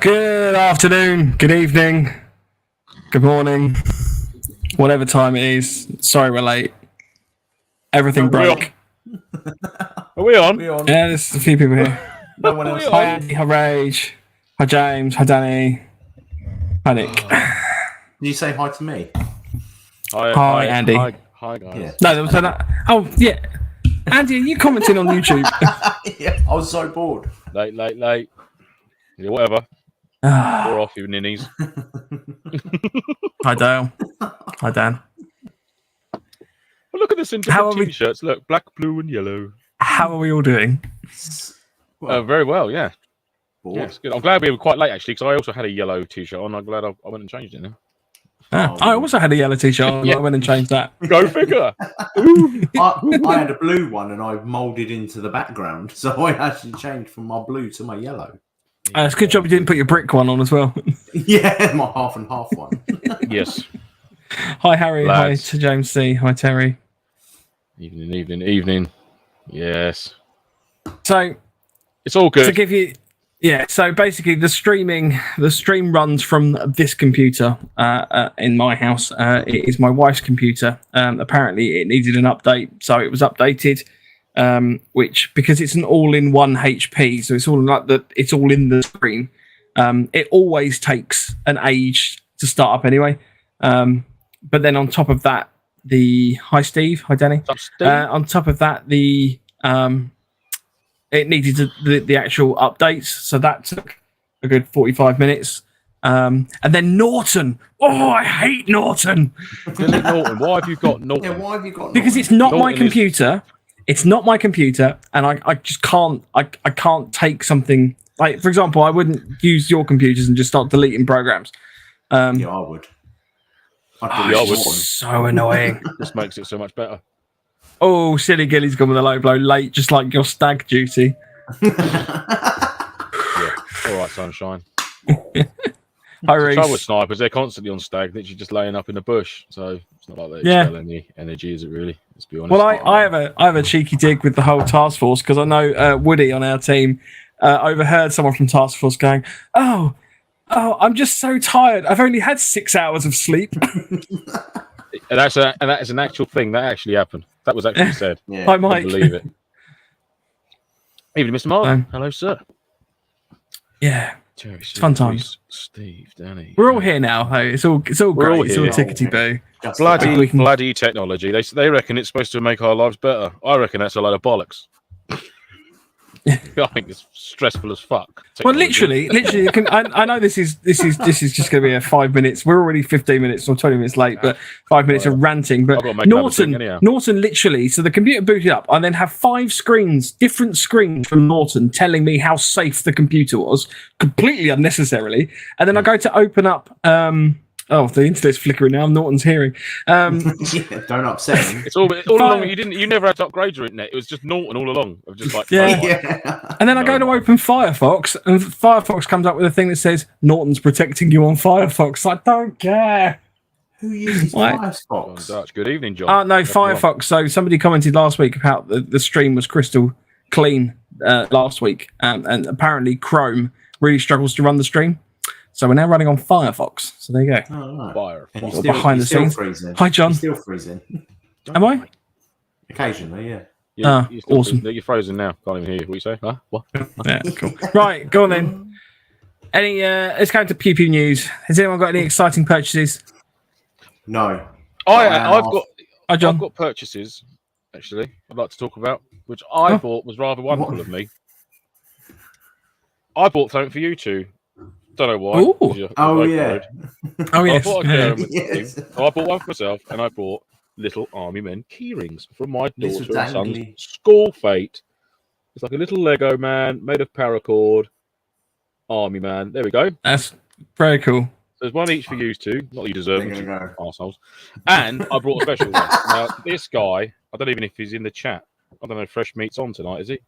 Good afternoon, good evening, good morning, whatever time it is. Sorry we're late. Everything broke. Are we on? Yeah, there's a few people here. No one else. Hi Andy, hi Rage, hi James, hi Danny, hi Nick. Did you say hi to me? Hi Andy. Hi guys. Yeah. No, there was that. Oh yeah, Andy, are you commenting on YouTube? Yeah, I was so bored. Late. Yeah, whatever. We're off, you ninnies. Hi Dale. Hi Dan. Well, look at this in How different are we- t-shirts. Look, black, blue, and yellow. How are we all doing? Well, Very well, yeah. bored. Yes, good. I'm glad we were quite late actually, because I also had a yellow t-shirt on. I'm glad I went and changed it now. I also had a yellow t-shirt on. Yeah. I went and changed that. Go figure. I had a blue one and I moulded into the background, so I actually changed from my blue to my yellow. It's a good job you didn't put your brick one on as well. Yeah, my half and half one. Yes. Hi Harry, Lads. hi to James C, hi Terry. Evening. Yes. So It's all to good. give you, so basically the stream runs from this computer in my house. It is my wife's computer. Apparently it needed an update, so it was updated. Which, because it's an all-in-one HP, so it's all in the screen. It always takes an age to start up anyway. But then on top of that, hi Steve, hi Danny. On top of that, it needed the actual updates, so that took a good 45 minutes. And then Norton. Oh, I hate Norton. Delete Norton. Why have you got Norton? Yeah, why have you got Because Norton? it's not my Norton is- computer. It's not my computer, and I just can't. I can't take something like, for example, I wouldn't use your computers and just start deleting programs. Yeah, I would. I'd Yeah, I delete would. Norton. So annoying. This makes it so much better. Oh, silly Gilly's gone with a low blow late, just like your stag duty. Yeah. All right, sunshine. Hi, The trouble with Reese. snipers, they're constantly on stag, literally just laying up in the bush. So it's not like they Yeah. expel any energy, is it really? Let's be honest. Well, I have a cheeky dig with the whole task force, because I know Woody on our team overheard someone from task force going, "Oh, I'm just so tired. I've only had 6 hours of sleep." And that is an actual thing that actually happened. That was actually said. Yeah. Hi, I Mike. believe it. Evening, Mr. Martin. Hello, sir. Yeah, Terry, fun times. Steve, Danny. we're all here now. Hey, it's all We're great. all It's all here. tickety boo. Just Bloody technology. They reckon it's supposed to make our lives better. I reckon that's a load of bollocks. I think it's stressful as fuck. Well, technology. literally. I know this is just going to be a 5 minutes. We're already 15 minutes or 20 minutes late, but 5 minutes of ranting. But I've got to make another drink anyhow. Norton, literally. So the computer booted up. I then have 5 screens, different screens from Norton, telling me how safe the computer was, completely unnecessarily. And then I go to open up. The internet's flickering now. Norton's hearing. Yeah, don't upset him. It's all along. You never had to upgrade your internet. It was just Norton all along. Of just like Yeah. Yeah. And then I go to open Firefox, and Firefox comes up with a thing that says Norton's protecting you on Firefox. I don't care. Who uses What? John Firefox? Dutch. Good evening, John. Oh, no, That's wrong. Firefox. So somebody commented last week about the stream was crystal clean last week. And apparently Chrome really struggles to run the stream. So we're now running on Firefox. So there you go. Oh, right. Fire. And Well, you're still, behind you're the still scenes. freezing. Hi, John. You're still freezing. Am I? Occasionally, yeah. You're still awesome. freezing. You're frozen now. Can't even hear what you say. Huh? What? Yeah, cool. Right, go on then. Let's go to Pew Pew News. Has anyone got any exciting purchases? No. I've Hi, John. got purchases actually. I'd like to talk about, which I thought was rather wonderful of me. I bought something for you two. Don't know why. Ooh. 'cause you're Oh, both yeah. worried. Oh, I yes. thought I'd share them with the Yes. team. So I bought one for myself, and I bought little Army Men keyrings from my Little daughter and son's dangly. school fete. It's like a little Lego man made of paracord. Army Man. There we go. That's very cool. There's one each for you two. Not that you deserve There it, you you go. arseholes. And I brought a special one. Now, this guy, I don't even know if he's in the chat. I don't know if Fresh Meat's on tonight, is he?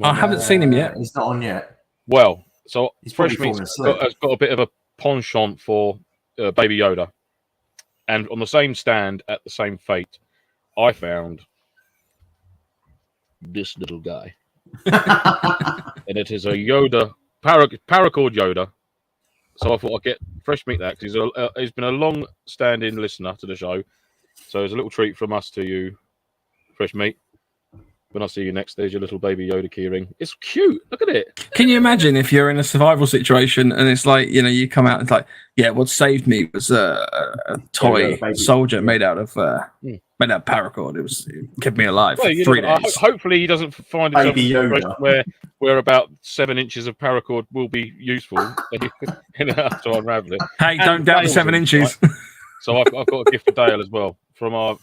I haven't seen him yet. He's not on yet. Well, so He's Fresh probably Meat's fallen asleep. has got a bit of a penchant for Baby Yoda. And on the same stand at the same fete, I found this little guy. And it is a Yoda paracord Yoda. So I thought I'd get fresh meat that because he's been a long-standing listener to the show. So it's a little treat from us to you, fresh meat. When I see you next, there's your little baby Yoda keyring. It's cute. Look at it. Can you imagine if you're in a survival situation and it's like, you know, you come out and it's like, yeah, what saved me was a toy soldier made out of paracord. It kept me alive for 3 days. Hopefully he doesn't find himself in a situation where about 7 inches of paracord will be useful enough to unravel it. Hey, don't doubt the 7 inches. Right? So I've got a gift for Dale as well from our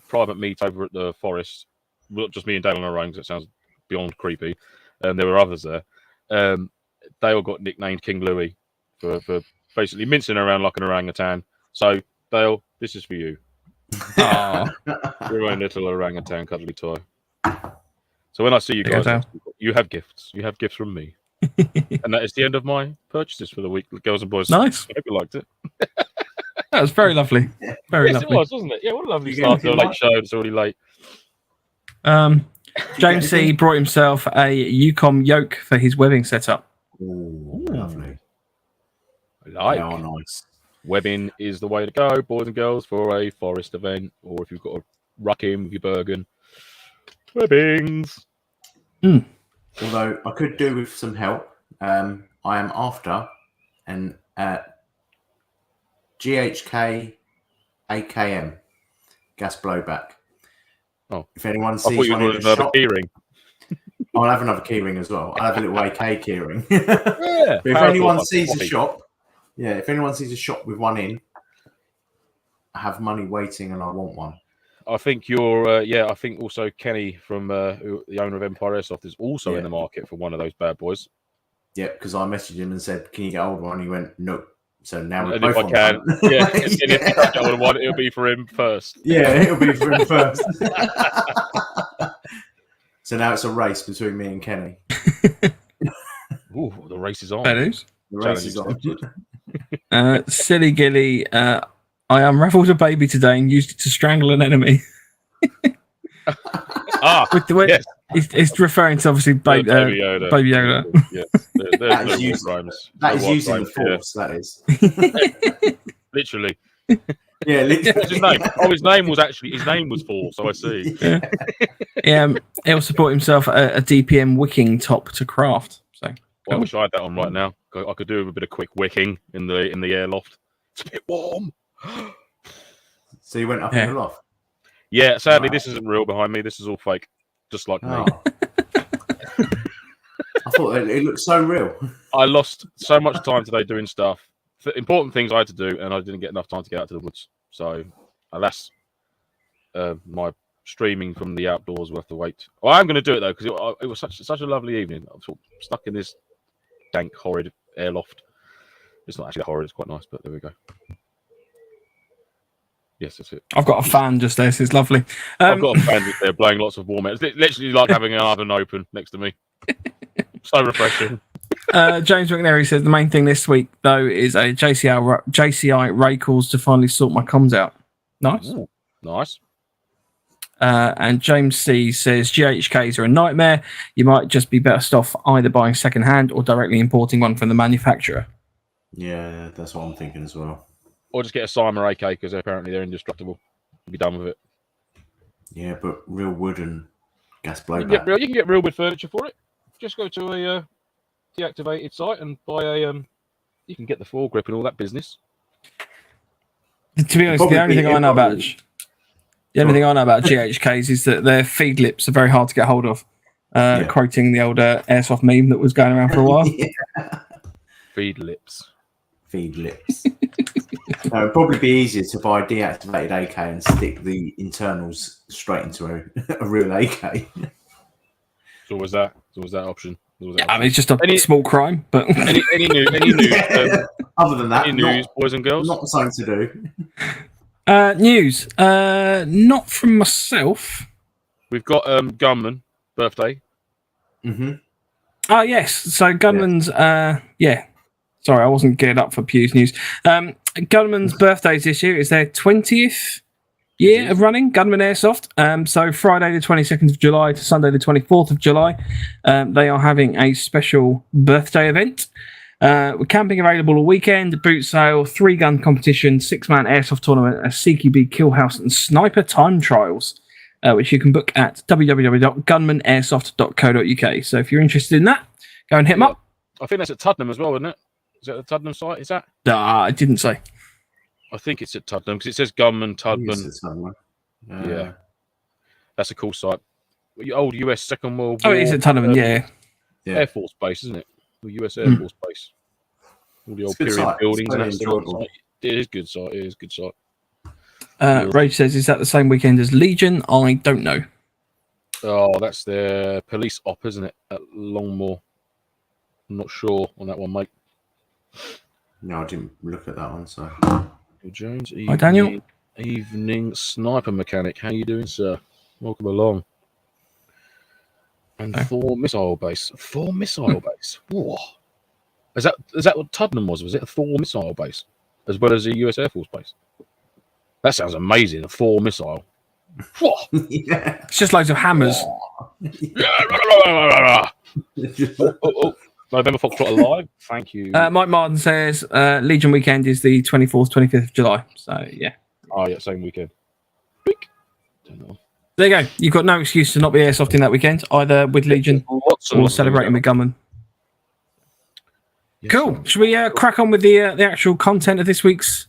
private meet over at the forest. Well, just me and Dale on our own, because it sounds beyond creepy. There were others there. Dale got nicknamed King Louis for basically mincing around like an orangutan. So, Dale, this is for you. Your own little orangutan cuddly toy. So when I see you guys, you have gifts. You have gifts from me. And that is the end of my purchases for the week, girls and boys. Nice. I hope you liked it. That was very lovely. Very lovely. It was, wasn't it? Yeah, what a lovely start to a late show. It's already late. James C. brought himself a Yukon yoke for his webbing setup. Ooh, lovely. Nice. Webbing is the way to go, boys and girls, for a forest event, or if you've got to ruck in with your Bergen. Webbings. Although I could do with some help. I am after an GHK AKM gas blowback. Oh, if anyone I sees thought you one in wanted the another shop, keyring. I'll have another keyring as well. I'll have a little AK keyring. Yeah. But if anyone sees a shop, if anyone sees a shop with one in, I have money waiting and I want one. I think you're, I think also Kenny from the owner of Empire Airsoft is also in the market for one of those bad boys. Yeah, because I messaged him and said, "Can you get hold of one?" He went, "No." So now we're and both if I can, one. and if you can't get hold of one, it'll be for him first. Yeah, it'll be for him first. So now it's a race between me and Kenny. Ooh, the race is on. That is. The race is on. Silly Gilly, I unraveled a baby today and used it to strangle an enemy. With the way, yes. It's referring to obviously Baby Yoda. Baby Yoda. Yes, that is using the force. That is literally. Yeah, literally. What's his name? Oh, his name was Force. So I see. He'll support himself a DPM wicking top to craft. So I wish I had that on right now. I could do a bit of quick wicking in the airloft. It's a bit warm. So you went up in the loft. Yeah, sadly, this isn't real behind me. This is all fake, just like me. I thought it looked so real. I lost so much time today doing stuff, important things I had to do, and I didn't get enough time to get out to the woods. So, alas, my streaming from the outdoors will have to wait. Well, I'm going to do it though because it was such a lovely evening. I'm sort of stuck in this dank, horrid airloft. It's not actually horrid; it's quite nice, but there we go. Yes, that's it. I've got a fan just there. So it's lovely. I've got a fan just there blowing lots of warm air. It's literally like having an oven open next to me. So refreshing. James McNary says the main thing this week though is a JCI Ray calls to finally sort my comms out. Nice. Ooh, nice. And James C says GHKs are a nightmare. You might just be better off either buying second hand or directly importing one from the manufacturer. Yeah, that's what I'm thinking as well. Or just get a Cymer AK because apparently they're indestructible. Be done with it. Yeah, but real wood and gas blowback. You can get real wood furniture for it. Just go to a deactivated site and buy a. You can get the foregrip and all that business. To be honest, the only thing I know about GHKs is that their feed lips are very hard to get hold of. Quoting the old Airsoft meme that was going around for a while. Feed lips. It'd probably be easier to buy a deactivated AK and stick the internals straight into a real AK. So was that option? I mean, it's just a small crime, but any news? Other than that, any news, boys and girls? Not something to do. News, not from myself. We've got Gunman birthday. Mm-hmm. Oh yes, so Gunman's Sorry, I wasn't geared up for Pew's news. Gunman's birthdays this year is their 20th year of running Gunman Airsoft. So Friday the 22nd of July to Sunday the 24th of July, they are having a special birthday event. With camping available all weekend, a boot sale, 3-gun competition, 6-man airsoft tournament, a CQB kill house, and sniper time trials, which you can book at www.gunmanairsoft.co.uk. So if you're interested in that, go and hit them up. I think that's at Tuddenham as well, isn't it? Is that the Tuddenham site? Is that? I didn't say. I think it's at Tuddenham because it says Gunman, Tuddenham. Yeah. That's a cool site. The old US Second World Oh, War. it is at Tuddenham, yeah. Air Force Base, isn't it? The US Air Force Base. All the old period buildings and that's enjoyable. It is good site. It is good site. Rage says, is that the same weekend as Legion? I don't know. Oh, that's their police op, isn't it? At Longmoor. I'm not sure on that one, mate. No, I didn't look at that one, so. Jones, Hi, Daniel. Evening sniper mechanic. How you doing, sir? Welcome along. And 4 missile base. 4 missile base. Whoa. Is that what Tuddenham was? Was it a 4 missile base as well as a US Air Force base? That sounds amazing. A 4 missile. Whoa. Yeah. It's just loads of hammers. November Foxtrot alive. Thank you. Mike Martin says Legion weekend is the 24th, 25th of July. So, yeah. Oh, yeah, same weekend. There you go. You've got no excuse to not be airsofting that weekend, either with Legion or celebrating with Gunman. Yes, Cool. Should we crack on with the actual content of this week's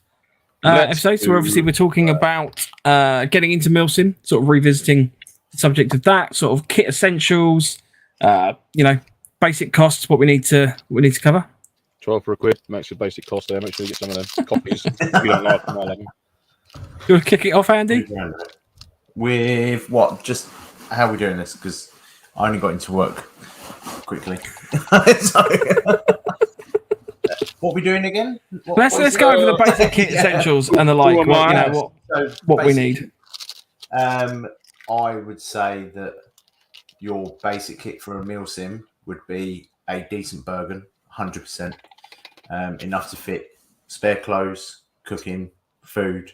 episode? So obviously we're talking about getting into MilSim, sort of revisiting the subject of that, sort of kit essentials, basic costs, what we need to cover. 12 for a quid. Make sure basic cost there. Make sure you get some of them copies. If you don't like them, I'll have them. You want to kick it off, Andy? With what? Just how are we doing this? Because I only got into work quickly. So, what are we doing again? Let's go over the basic kit essentials and the like. What we need. I would say that your basic kit for a MilSim would be a decent Bergen, 100%, enough to fit spare clothes, cooking, food,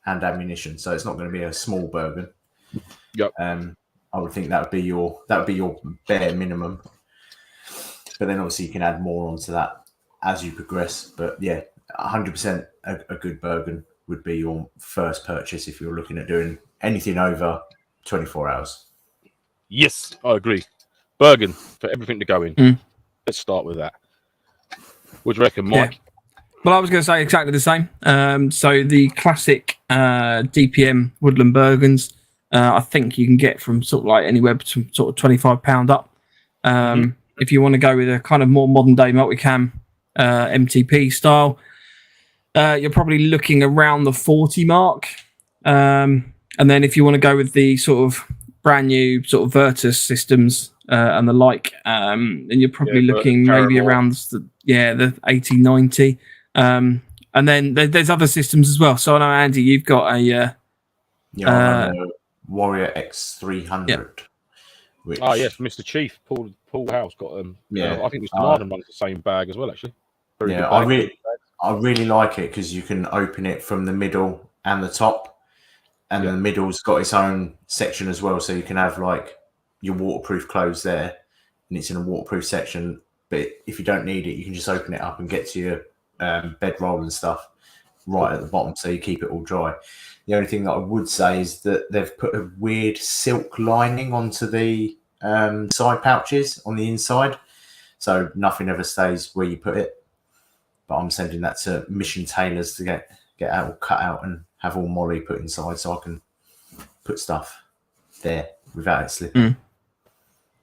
and ammunition. So it's not going to be a small Bergen. Yep. I would think that would be your bare minimum. But then obviously you can add more onto that as you progress. But yeah, 100% a good Bergen would be your first purchase if you're looking at doing anything over 24 hours. Yes, I agree. Bergen for everything to go in. Let's start with that. What do you reckon, Mike? Yeah. Well, I was going to say exactly the same. So the classic DPM Woodland Bergens, I think you can get from sort of like anywhere between sort of £25 up. If you want to go with a kind of more modern day multicam MTP style, you're probably looking around the 40 mark. And then if you want to go with the sort of brand new sort of Virtus systems and the like, then you're probably looking maybe around the 80, 90. And then there's other systems as well. So I know, Andy, you've got a Warrior X300. Yep. Which... Oh yes, Mr. Chief Paul House got them. I think Mr. Marden runs the same bag as well, actually. I really like it because you can open it from the middle and the top, and the middle's got its own section as well. So you can have like your waterproof clothes there, and it's in a waterproof section. But if you don't need it, you can just open it up and get to your bedroll and stuff right at the bottom, so you keep it all dry. The only thing that I would say is that they've put a weird silk lining onto the side pouches on the inside, so nothing ever stays where you put it. But I'm sending that to Mission Tailors to get out all cut out and have all molly put inside, so I can put stuff there without it slipping.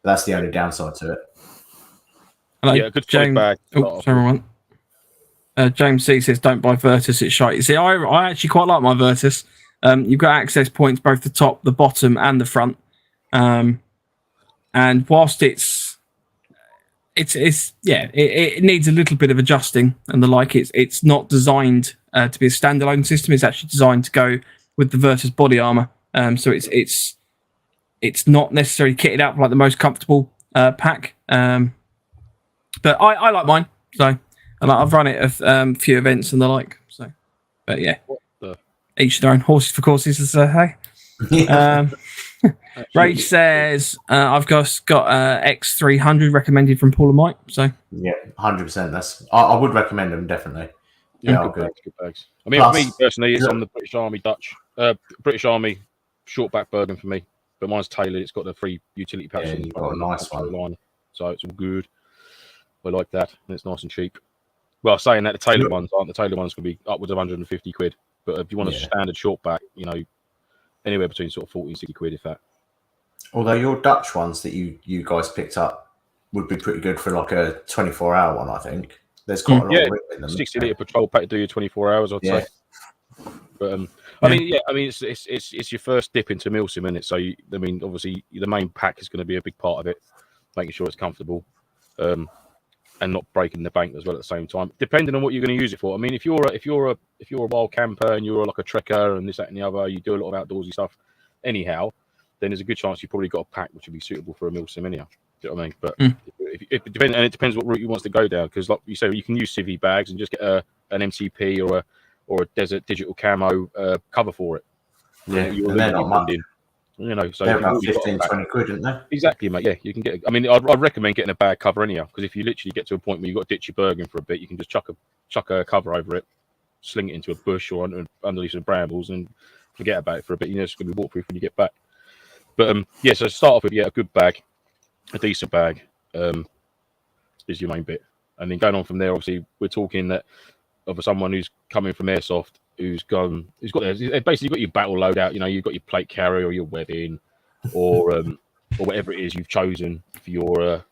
That's the only downside to it. Hello, yeah, good James. bag. Oh, sorry, everyone. James C says, "Don't buy Virtus; it's shite." You see, I actually quite like my Virtus. You've got access points both the top, the bottom, and the front. And whilst it needs a little bit of adjusting and the like. It's not designed to be a standalone system. It's actually designed to go with the Virtus body armor. So it's not necessarily kitted out for like the most comfortable pack. But I like mine. So. And I've run it a few events and the like. So, but yeah, each their own, horses for courses, as they say. Rage says, I've got X300 recommended from Paul and Mike. So yeah, 100%. That's I would recommend them definitely. Yeah, good bags. I mean, for me personally, it's on the British Army British Army shortback Bergen for me. But mine's tailored. It's got the free utility pouch. Yeah, you've got a nice one. So it's all good. I like that, and it's nice and cheap. Well, saying that, the tailored ones aren't. The tailored ones can be upwards of 150 quid. But if you want a standard shortback, you know, anywhere between sort of 40 and 60 quid, if that. Although your Dutch ones that you guys picked up would be pretty good for like a 24-hour one, I think. There's quite a lot of in them. 60-litre patrol pack to do your 24 hours, I'd say. But I mean, it's your first dip into MilSim, isn't it? So I mean, obviously, the main pack is going to be a big part of it, making sure it's comfortable, and not breaking the bank as well at the same time. Depending on what you're going to use it for. I mean, if you're a wild camper and you're like a trekker and this, that, and the other, you do a lot of outdoorsy stuff, anyhow, then there's a good chance you've probably got a pack which would be suitable for a MilSim anyhow. Do you know what I mean? But it depends, and it depends what route you want to go down. Because, like you say, you can use civvy bags and just get an MCP or a desert digital camo cover for it. Yeah, and they're not much. You know, so they're about 15, 20 quid, aren't they? Exactly, mate. Yeah, you can get. I mean, I'd recommend getting a bag cover anyhow, because if you literally get to a point where you've got to ditch your Bergen for a bit, you can just chuck a cover over it, sling it into a bush or underneath some brambles, and forget about it for a bit. You know, it's going to be waterproof when you get back. But so start off with a good bag, a decent bag, is your main bit, and then going on from there. Obviously, we're talking that of someone who's coming from Airsoft, who's basically got your battle loadout. You know, you've got your plate carrier or your webbing, or whatever it is you've chosen for your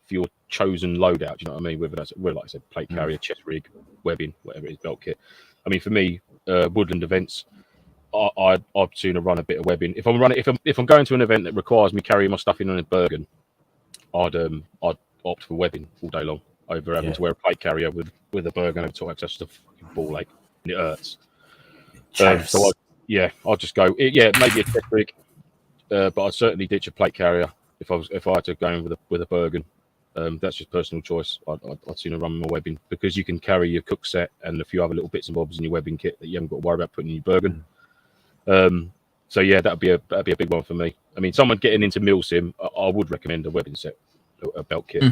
chosen loadout. Do you know what I mean? Whether that's, like I said, plate carrier, chest rig, webbing, whatever it is, belt kit. I mean, for me, woodland events, I'd sooner run a bit of webbing. If I'm going to an event that requires me carrying my stuff in on a Bergen, I'd opt for webbing all day long over having to wear a plate carrier with a Bergen over top. That's just a fucking ball ache, and it hurts. So I'll just go. Maybe a chest rig, but I'd certainly ditch a plate carrier if I had to go in with a Bergen. That's just personal choice. I'd sooner run my webbing, because you can carry your cook set and a few other little bits and bobs in your webbing kit that you haven't got to worry about putting in your Bergen. So yeah, that'd be a big one for me. I mean, someone getting into MilSim, I would recommend a webbing set, a belt kit.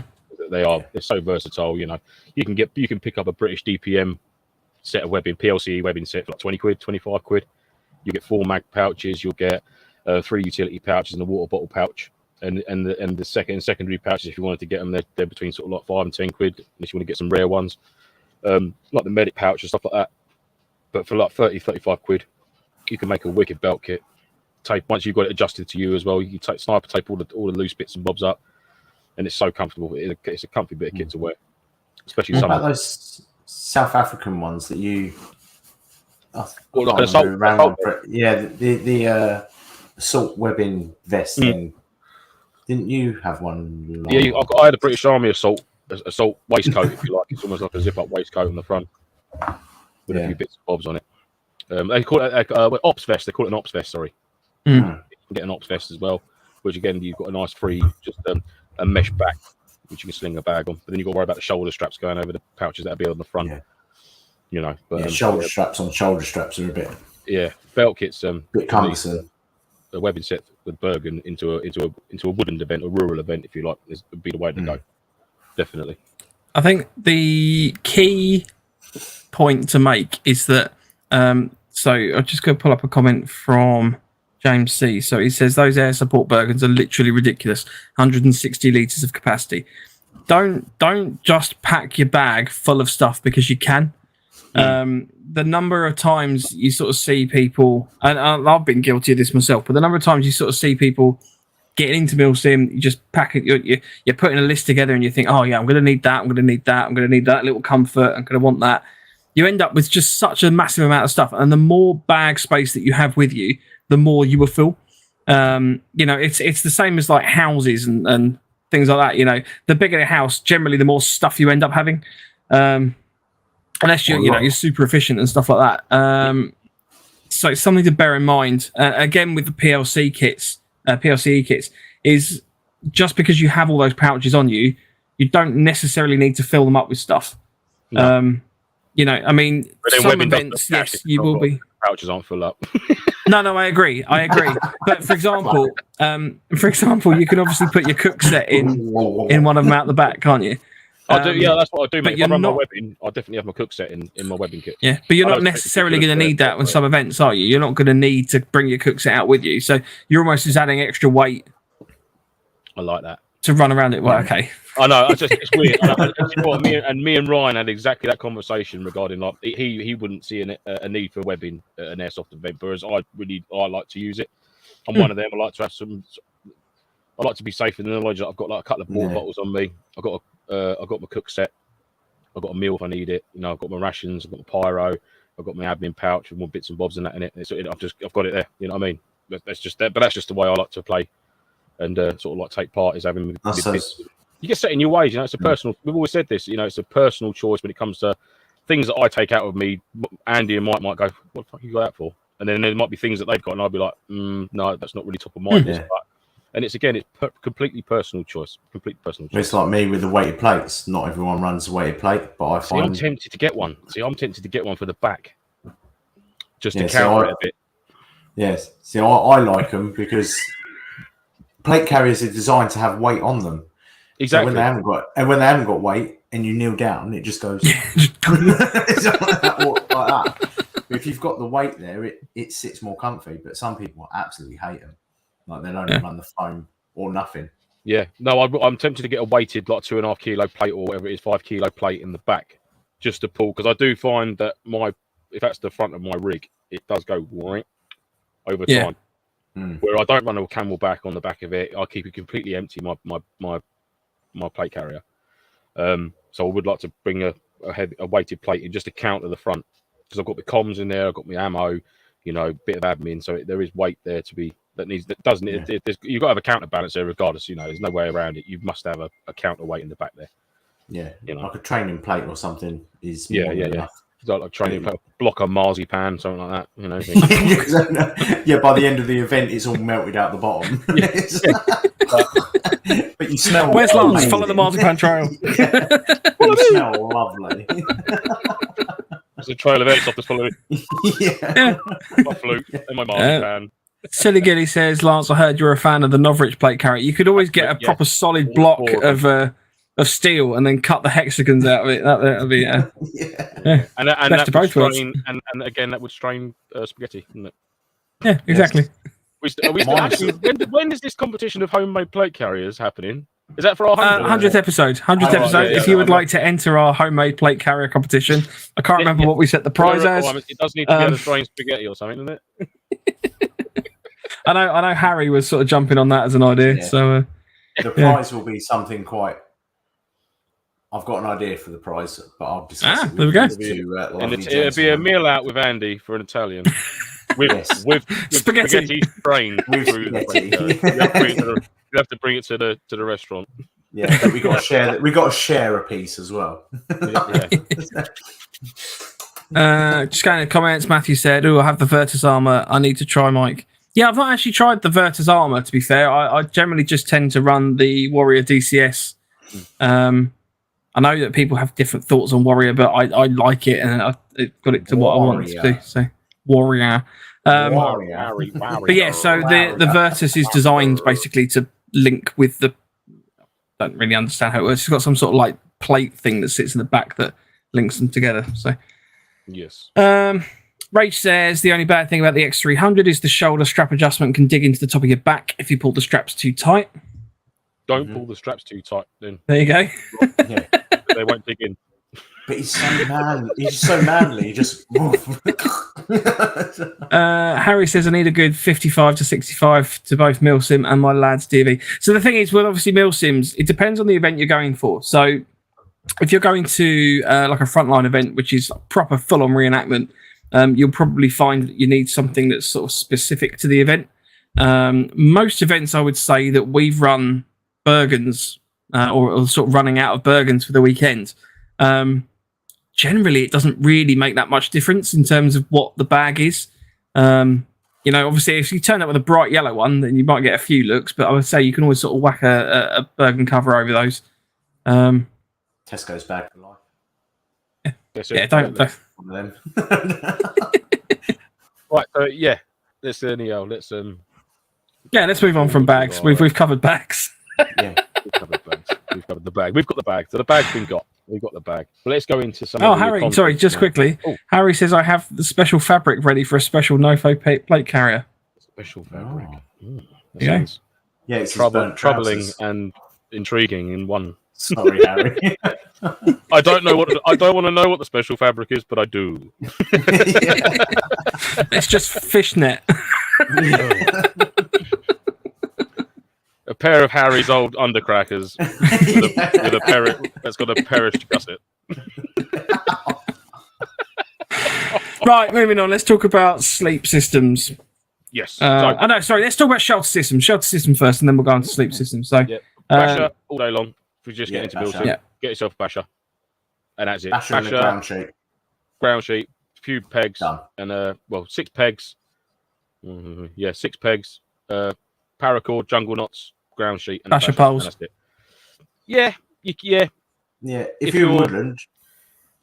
They're so versatile. You know, you can pick up a British DPM set of webbing, PLC webbing set for like 20 quid, 25 quid. You get 4 mag pouches. You'll get 3 utility pouches and a water bottle pouch, and the secondary pouches. If you wanted to get them, they're between sort of like 5 and 10 quid. Unless you want to get some rare ones, like the medic pouch and stuff like that. But for like 30, 35 quid, you can make a wicked belt kit. Once you've got it adjusted to you as well, you can sniper tape all the loose bits and bobs up, and it's so comfortable. It's a comfy bit of kit to wear, especially some about those South African ones that you. Like assault. The assault webbing vest thing. Didn't you have one? I had a British Army assault waistcoat, if you like. It's almost like a zip up waistcoat on the front with a few bits and bobs on it. They call it ops vest. They call it an ops vest. Sorry. You can get an ops vest as well, which again you've got a nice free, just a mesh back, which you can sling a bag on. But then you've got to worry about the shoulder straps going over the pouches that'll be on the front. Yeah. You know, but shoulder straps are a bit. Yeah, belt kits. Bit cumbersome. A webbing set with Bergen into a woodland event, a rural event, if you like, would be the way to go. Definitely. I think the key point to make is that. So I'll just go pull up a comment from James C. So he says those air support Bergens are literally ridiculous. 160 litres of capacity. Don't just pack your bag full of stuff because you can. The number of times you sort of see people, and I've been guilty of this myself, but the number of times you sort of see people getting into MilSim, you just pack it, you're putting a list together and you think, oh yeah, I'm going to need that, I'm going to need that, I'm going to need that little comfort, I'm going to want that. You end up with just such a massive amount of stuff, and the more bag space that you have with you, the more you will fill. You know, it's the same as like houses and things like that. You know, the bigger the house, generally, the more stuff you end up having. Unless you're super efficient and stuff like that. So it's something to bear in mind. Again, with the PLCE kits, is just because you have all those pouches on you, you don't necessarily need to fill them up with stuff. No. You know, I mean, some events, yes, you will be. pouches aren't full up. No, I agree. But for example, you can obviously put your cook set in one of them out the back, can't you? I do, yeah, that's what I do. But Mate. If you're I run not. my webbing, I definitely have my cook set in my webbing kit. Yeah, but you're I not know necessarily it's going to need that with some events, are you? You're not going to need to bring your cook set out with you, so you're almost just adding extra weight. I like that. To run around it. Well, okay. I know. It's weird. Me and Ryan had exactly that conversation regarding like he wouldn't see a need for webbing at an airsoft event, whereas I like to use it. I'm one of them. I like to have some. I like to be safe in the knowledge that I've got like a couple of water bottles on me. I've got my cook set. I've got a meal if I need it. You know, I've got my rations. I've got my pyro. I've got my admin pouch with more bits and bobs and that in it. I've got it there. You know what I mean? That's just that. But that's just the way I like to play and sort of like take part is having. You get set in your ways. You know, it's a personal. We've always said this. You know, it's a personal choice when it comes to things that I take out of me. Andy and Mike might go, "What the fuck you got that for?" And then there might be things that they've got, and I'll be like, "No, that's not really top of mind." And it's completely personal choice. Complete personal choice. It's like me with the weighted plates. Not everyone runs a weighted plate, but I find I'm tempted to get one. I'm tempted to get one for the back, just to counter it a bit. Yes. See, I like them because plate carriers are designed to have weight on them. Exactly. So when they haven't got weight and you kneel down, it just goes like that. If you've got the weight there, it sits more comfy. But some people absolutely hate them. Like they don't run the foam or nothing. Yeah, no, I'm tempted to get a weighted like 2.5 kilo plate or whatever it is, 5 kilo plate in the back, just to pull. Because I do find that if that's the front of my rig, it does go over time. Where I don't run a camel back on the back of it, I keep it completely empty. My plate carrier. So I would like to bring a weighted plate in just to counter the front because I've got the comms in there, I've got my ammo, you know, bit of admin. So there is weight there you've got to have a counterbalance there regardless. You know, there's no way around it. You must have a counterweight in the back there. Yeah, you know, like a training plate or something is enough. Like training plate, block a marzipan, something like that. You know. Yeah, by the end of the event, it's all melted out the bottom. But you smell. Where's Lance? Follow the marzipan trail. You smell lovely. There's a trail of airsoft that's following my flute and my marzipan. Silly Gilly says, Lance, I heard you're a fan of the Novrich plate carrier. You could always get a proper solid block of steel and then cut the hexagons out of it. That'd be and that would strain, and again that would strain spaghetti, wouldn't it? Yeah, exactly. When is this competition of homemade plate carriers happening? Is that for our 100th episode? 100th episode. If you would like to enter our homemade plate carrier competition, I can't remember what we set the prize as. It does need to be able to strain spaghetti or something, doesn't it? I know Harry was sort of jumping on that as an idea. So the prize will be something quite. I've got an idea for the prize, but I'll discuss it. There we go. It'll be a meal out with Andy for an Italian. With spaghetti strained through the plate carrier. You have to bring it to the restaurant. Yeah, but we got to share a piece as well. Just going to comments. Matthew said, "Oh, I have the Virtus armor. I need to try Mike." Yeah, I've not actually tried the Virtus armor. To be fair, I generally just tend to run the Warrior DCS. I know that people have different thoughts on Warrior, but I like it and I've got it to what I want to do. So Warrior. But yeah, so the Virtus is designed basically to link with the. I don't really understand how it works. It's got some sort of like plate thing that sits in the back that links them together. So yes. Rach says the only bad thing about the X300 is the shoulder strap adjustment can dig into the top of your back if you pull the straps too tight. Don't pull the straps too tight, then. There you go. They won't dig in. But he's so manly. He's so manly. He just. Harry says I need a good 55 to 65 to both MilSim and my lad's DV. So the thing is, with obviously MilSims, it depends on the event you're going for. So if you're going to like a frontline event, which is proper full-on reenactment, you'll probably find that you need something that's sort of specific to the event. Most events, I would say that we've run Bergens or sort of running out of Bergens for the weekend. Generally, it doesn't really make that much difference in terms of what the bag is. Obviously, if you turn up with a bright yellow one, then you might get a few looks, but I would say you can always sort of whack a Bergen cover over those. Tesco's bag for life. Don't. One of them. Right. Yeah. Let's let's let's move on from bags. We've covered bags. Yeah. We've covered bags. We've covered the bag. We've got the bag. So the bag's been got. We've got the bag. But let's go into some. Oh, Harry, sorry, just quickly. Oh. Harry says I have the special fabric ready for a special NoFo plate carrier. Special fabric. Yeah. Yeah, it's troubling and intriguing in one. Sorry, Harry. I don't want to know what the special fabric is, but I do. It's just fishnet. A pair of Harry's old undercrackers with a that's got a perished gusset. Right, moving on. Let's talk about sleep systems. Yes. Let's talk about shelter systems. Shelter system first, and then we'll go on to sleep systems. So, basher all day long. If we just get into MilSim, get yourself a basher, and that's it. Basher and a ground sheet. Ground sheet, a few pegs, Done. and 6 pegs. 6 pegs. Paracord, jungle knots, ground sheet, and basher poles. And that's it. Yeah. Yeah. If you're in woodland.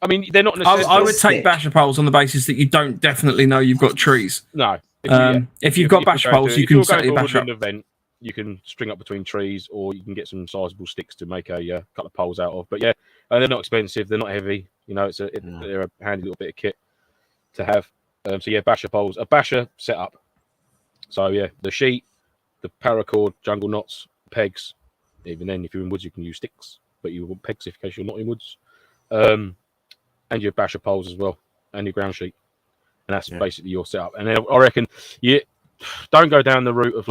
I mean, they're not necessarily. I would take basher poles on the basis that you don't definitely know you've got trees. No. If you've got basher poles, you can set your basher up. Event, you can string up between trees, or you can get some sizable sticks to make a couple of poles out of. But yeah, they're not expensive. They're not heavy. You know, they're a handy little bit of kit to have. Basher poles, a basher setup. So yeah, the sheet, the paracord, jungle knots, pegs. Even then, if you're in woods, you can use sticks, but you want pegs in case you're not in woods. And your basher poles as well, and your ground sheet, and that's basically your setup. And then I reckon you don't go down the route of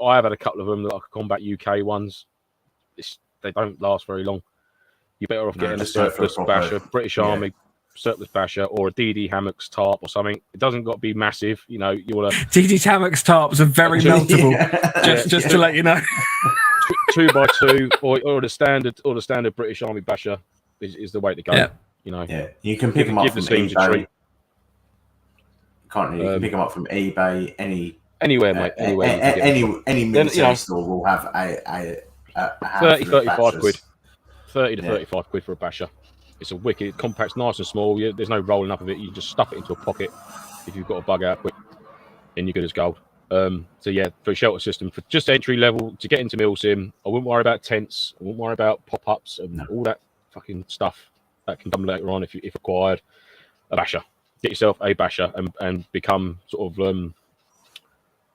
I have had a couple of them, like Combat UK ones. They don't last very long. You're better off getting a surplus basher, British Army surplus basher, or a DD hammocks tarp or something. It doesn't got to be massive, you know. You want to DD hammocks tarps are very meltable. Just to let you know, 2x2 or the standard British Army basher is the way to go. Yeah. You know, you can pick them up from eBay. Can't you? You can pick them up from eBay, anywhere, mate. Any military store will have a 30, 35 quid. 30 to 35 quid for a basher. It's a wicked, compact's nice and small. There's no rolling up of it. You just stuff it into a pocket if you've got a bug out quick, and you're good as gold. For a shelter system, for just entry level to get into MilSim, I wouldn't worry about tents. I wouldn't worry about pop-ups and all that fucking stuff that can come later on if required. A basher. Get yourself a basher and become sort of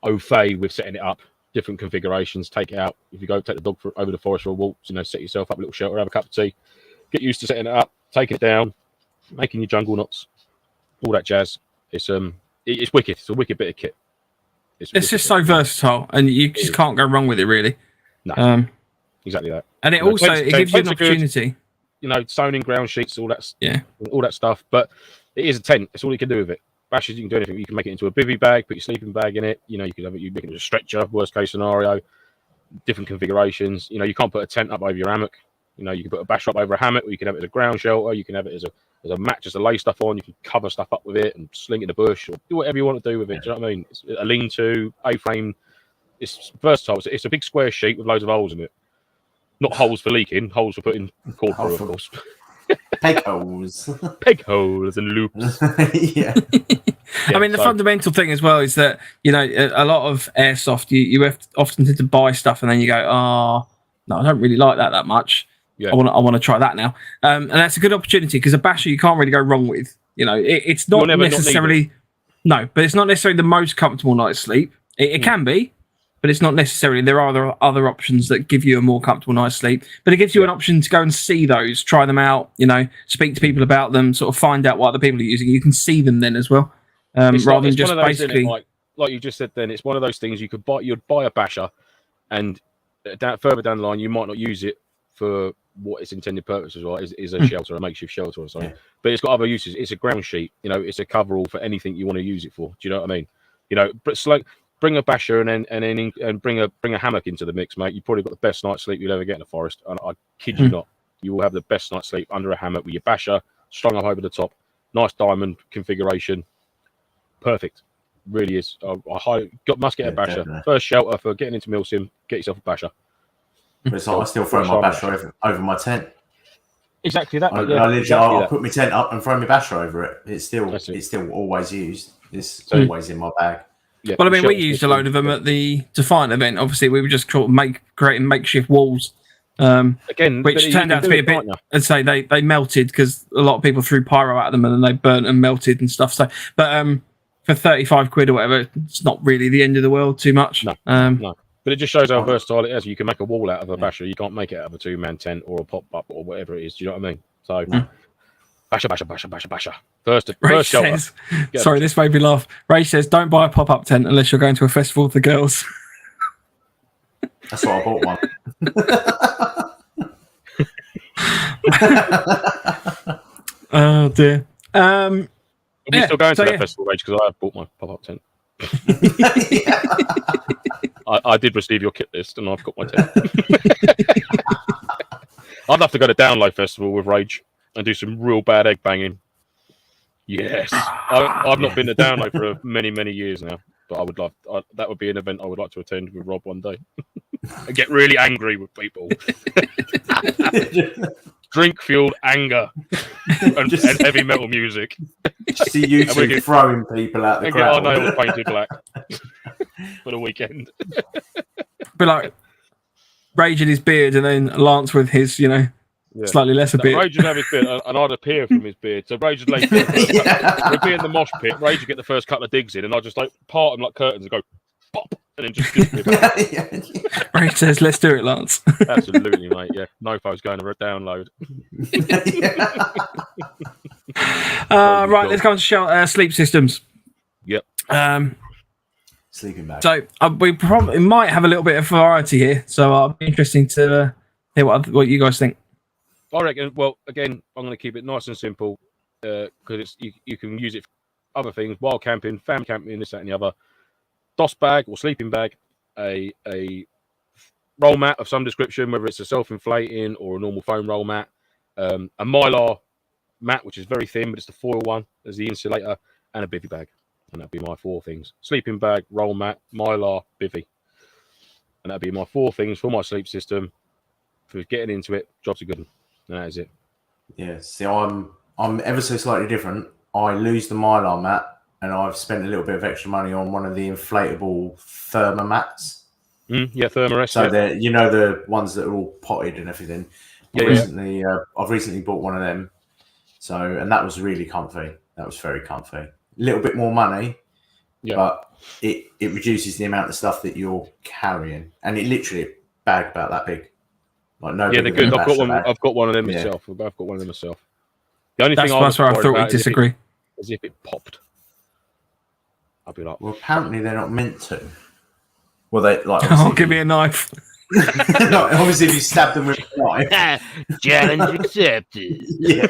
au fait with setting it up. Different configurations. Take it out. If you go take the dog over the forest for a walk, set yourself up a little shelter, have a cup of tea. Get used to setting it up, taking it down, making your jungle knots, all that jazz. It's wicked. It's a wicked bit of kit. It's just so versatile, and you just can't go wrong with it, really. No, exactly that. And it gives you an opportunity. Sewn in ground sheets, all that stuff. But it is a tent. That's all you can do with it. Bashers, you can do anything. You can make it into a bivvy bag, put your sleeping bag in it. You can have it. You make it into a stretcher. Worst case scenario, different configurations. You can't put a tent up over your hammock. You can put a basher up over a hammock, or you can have it as a ground shelter. You can have it as a mat, just to lay stuff on. You can cover stuff up with it and sling it in the bush, or do whatever you want to do with it. Do you know what I mean? It's a lean-to, A-frame. It's versatile. It's a big square sheet with loads of holes in it. Not holes for leaking, holes for putting cord through, of course. Peg holes. Peg holes and loops. Yeah. I mean, the fundamental thing as well is that, a lot of airsoft, you have often tend to buy stuff and then you go, oh, no, I don't really like that much. Yeah. I want to try that now. And that's a good opportunity because a basher you can't really go wrong with. It's not necessarily... No, but it's not necessarily the most comfortable night's sleep. It can be, but it's not necessarily. There are other options that give you a more comfortable night's sleep. But it gives you an option to go and see those, try them out, speak to people about them, sort of find out what other people are using. You can see them then as well, rather than just basically... Like you just said then, it's one of those things you'd buy a basher and further down the line, you might not use it for what its intended purpose is a shelter, a makeshift shelter or something. Yeah. But it's got other uses. It's a ground sheet, it's a coverall for anything you want to use it for. Do you know what I mean? But it's like bring a basher and bring a hammock into the mix, mate. You've probably got the best night's sleep you'll ever get in the forest. And I kid you not, you will have the best night's sleep under a hammock with your basher strung up over the top, nice diamond configuration, perfect. Really is. Must get a basher. Definitely. First shelter for getting into MilSim. Get yourself a basher. But it's like I still throw my basher over my tent. Exactly that. I'll put my tent up and throw my basher over it. It's still always used. It's always in my bag. Yeah, Well, I mean, we used a load of them at the Defiant event. Obviously, we were just sort of creating makeshift walls, Again, which turned out to be a bit. I'd say they melted because a lot of people threw pyro at them and then they burnt and melted and stuff. So, but for 35 quid or whatever, it's not really the end of the world too much. No. But it just shows how versatile it is. You can make a wall out of a basher. You can't make it out of a 2-man tent or a pop-up or whatever it is. Do you know what I mean? So, basher. First says, sorry, this made me laugh. Ray says, don't buy a pop-up tent unless you're going to a festival with the girls. That's why I bought one. Oh, dear. Are we still going to that festival, Rage? Because I have bought my pop-up tent. I did receive your kit list, and I've got my tent. I'd love to go to Download Festival with Rage and do some real bad egg banging. Yes, I've not been to Download for many years now, but I would love. That would be an event I would like to attend with Rob one day. And get really angry with people. Drink-fueled anger and heavy metal music. See you two throwing people out the crowd. And get our nails painted black for the weekend. Be like Rage in his beard and then Lance with his, slightly lesser beard. Rage would have his beard and I'd appear from his beard. So Rage would lay we'd be in the mosh pit. Rage would get the first couple of digs in and I'd just part them like curtains and go pop and then just Rage says, let's do it, Lance. Absolutely, mate. Yeah. NoFo's going to Download. Right, let's go on to sleep systems. Yep. Sleeping bag. So we probably might have a little bit of variety here. So I'll be interesting to hear what you guys think. I reckon. Well, again, I'm going to keep it nice and simple because you can use it for other things: wild camping, family camping, this, that, and the other. DOS bag or sleeping bag, a roll mat of some description, whether it's a self-inflating or a normal foam roll mat, a mylar mat, which is very thin, but it's the foil one as the insulator, and a bivvy bag. And that'd be my 4 things: sleeping bag, roll mat, mylar, bivvy. And that'd be my 4 things for my sleep system. For getting into it, jobs are good. And that is it. Yeah, see, I'm ever so slightly different. I lose the mylar mat, and I've spent a little bit of extra money on one of the inflatable therma mats. Yeah, therma. So they're, the ones that are all potted and everything. I've recently bought one of them. So, and that was really comfy. That was very comfy. A little bit more money, but it reduces the amount of stuff that you're carrying, and it literally a bag about that big. Like no. Yeah, they're good. I've got one of them myself. I've got one of them myself. The only thing that's where I thought we disagree. Is if it popped. I'll be like, well, apparently they're not meant to. Well, they like. Give me a knife. No, obviously, if you stab them with a knife. Challenge accepted. Yeah.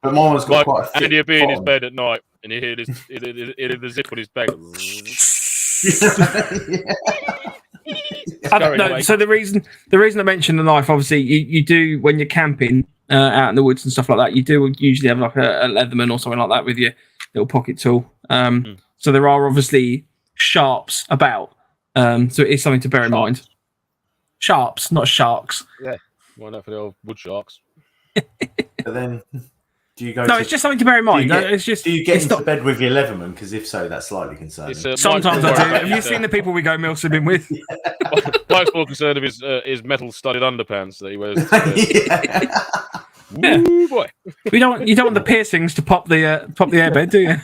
But mine was got quite a thick Andy would be in his bottom. bed at night and he'd hear the zip on his bag. So the reason I mentioned the knife, obviously, you do when you're camping out in the woods and stuff like that. You do usually have like a Leatherman or something like that with your little pocket tool. So there are obviously sharps about. So it is something to bear in mind. Sharps, not sharks. Yeah, why not for the old wood sharks? But then, do you go? No, it's just something to bear in mind. Do you get into bed with your Leatherman? Because if so, that's slightly concerning. Sometimes I do. Have you seen the people we go MilSim in with? Mike's more concerned of his metal-studded underpants that he wears. Yeah. Boy. You don't want the piercings to pop the airbed, do you?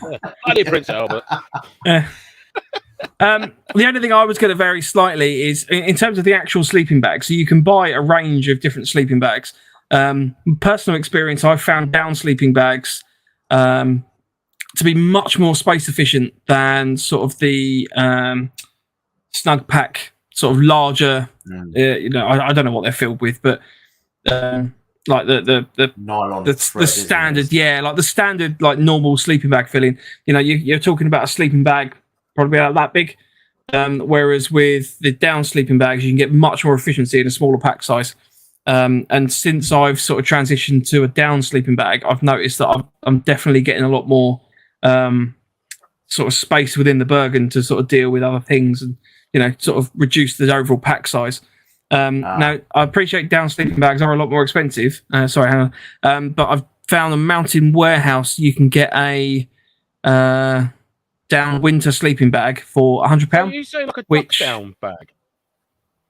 I need Prince Albert. The only thing I was going to vary slightly is in terms of the actual sleeping bag. So you can buy a range of different sleeping bags. Personal experience, I've found down sleeping bags to be much more space efficient than sort of the snug pack, sort of larger. I don't know what they're filled with, but like the nylon, the standard, like the standard like normal sleeping bag filling. You're talking about a sleeping bag probably about that big. Whereas with the down sleeping bags, you can get much more efficiency in a smaller pack size. And since I've sort of transitioned to a down sleeping bag, I've noticed that I'm definitely getting a lot more sort of space within the Bergen to sort of deal with other things and, sort of reduce the overall pack size. Now, I appreciate down sleeping bags are a lot more expensive. Sorry, Hannah. But found a Mountain Warehouse. You can get a down winter sleeping bag for £100. You say like a which, duck down bag,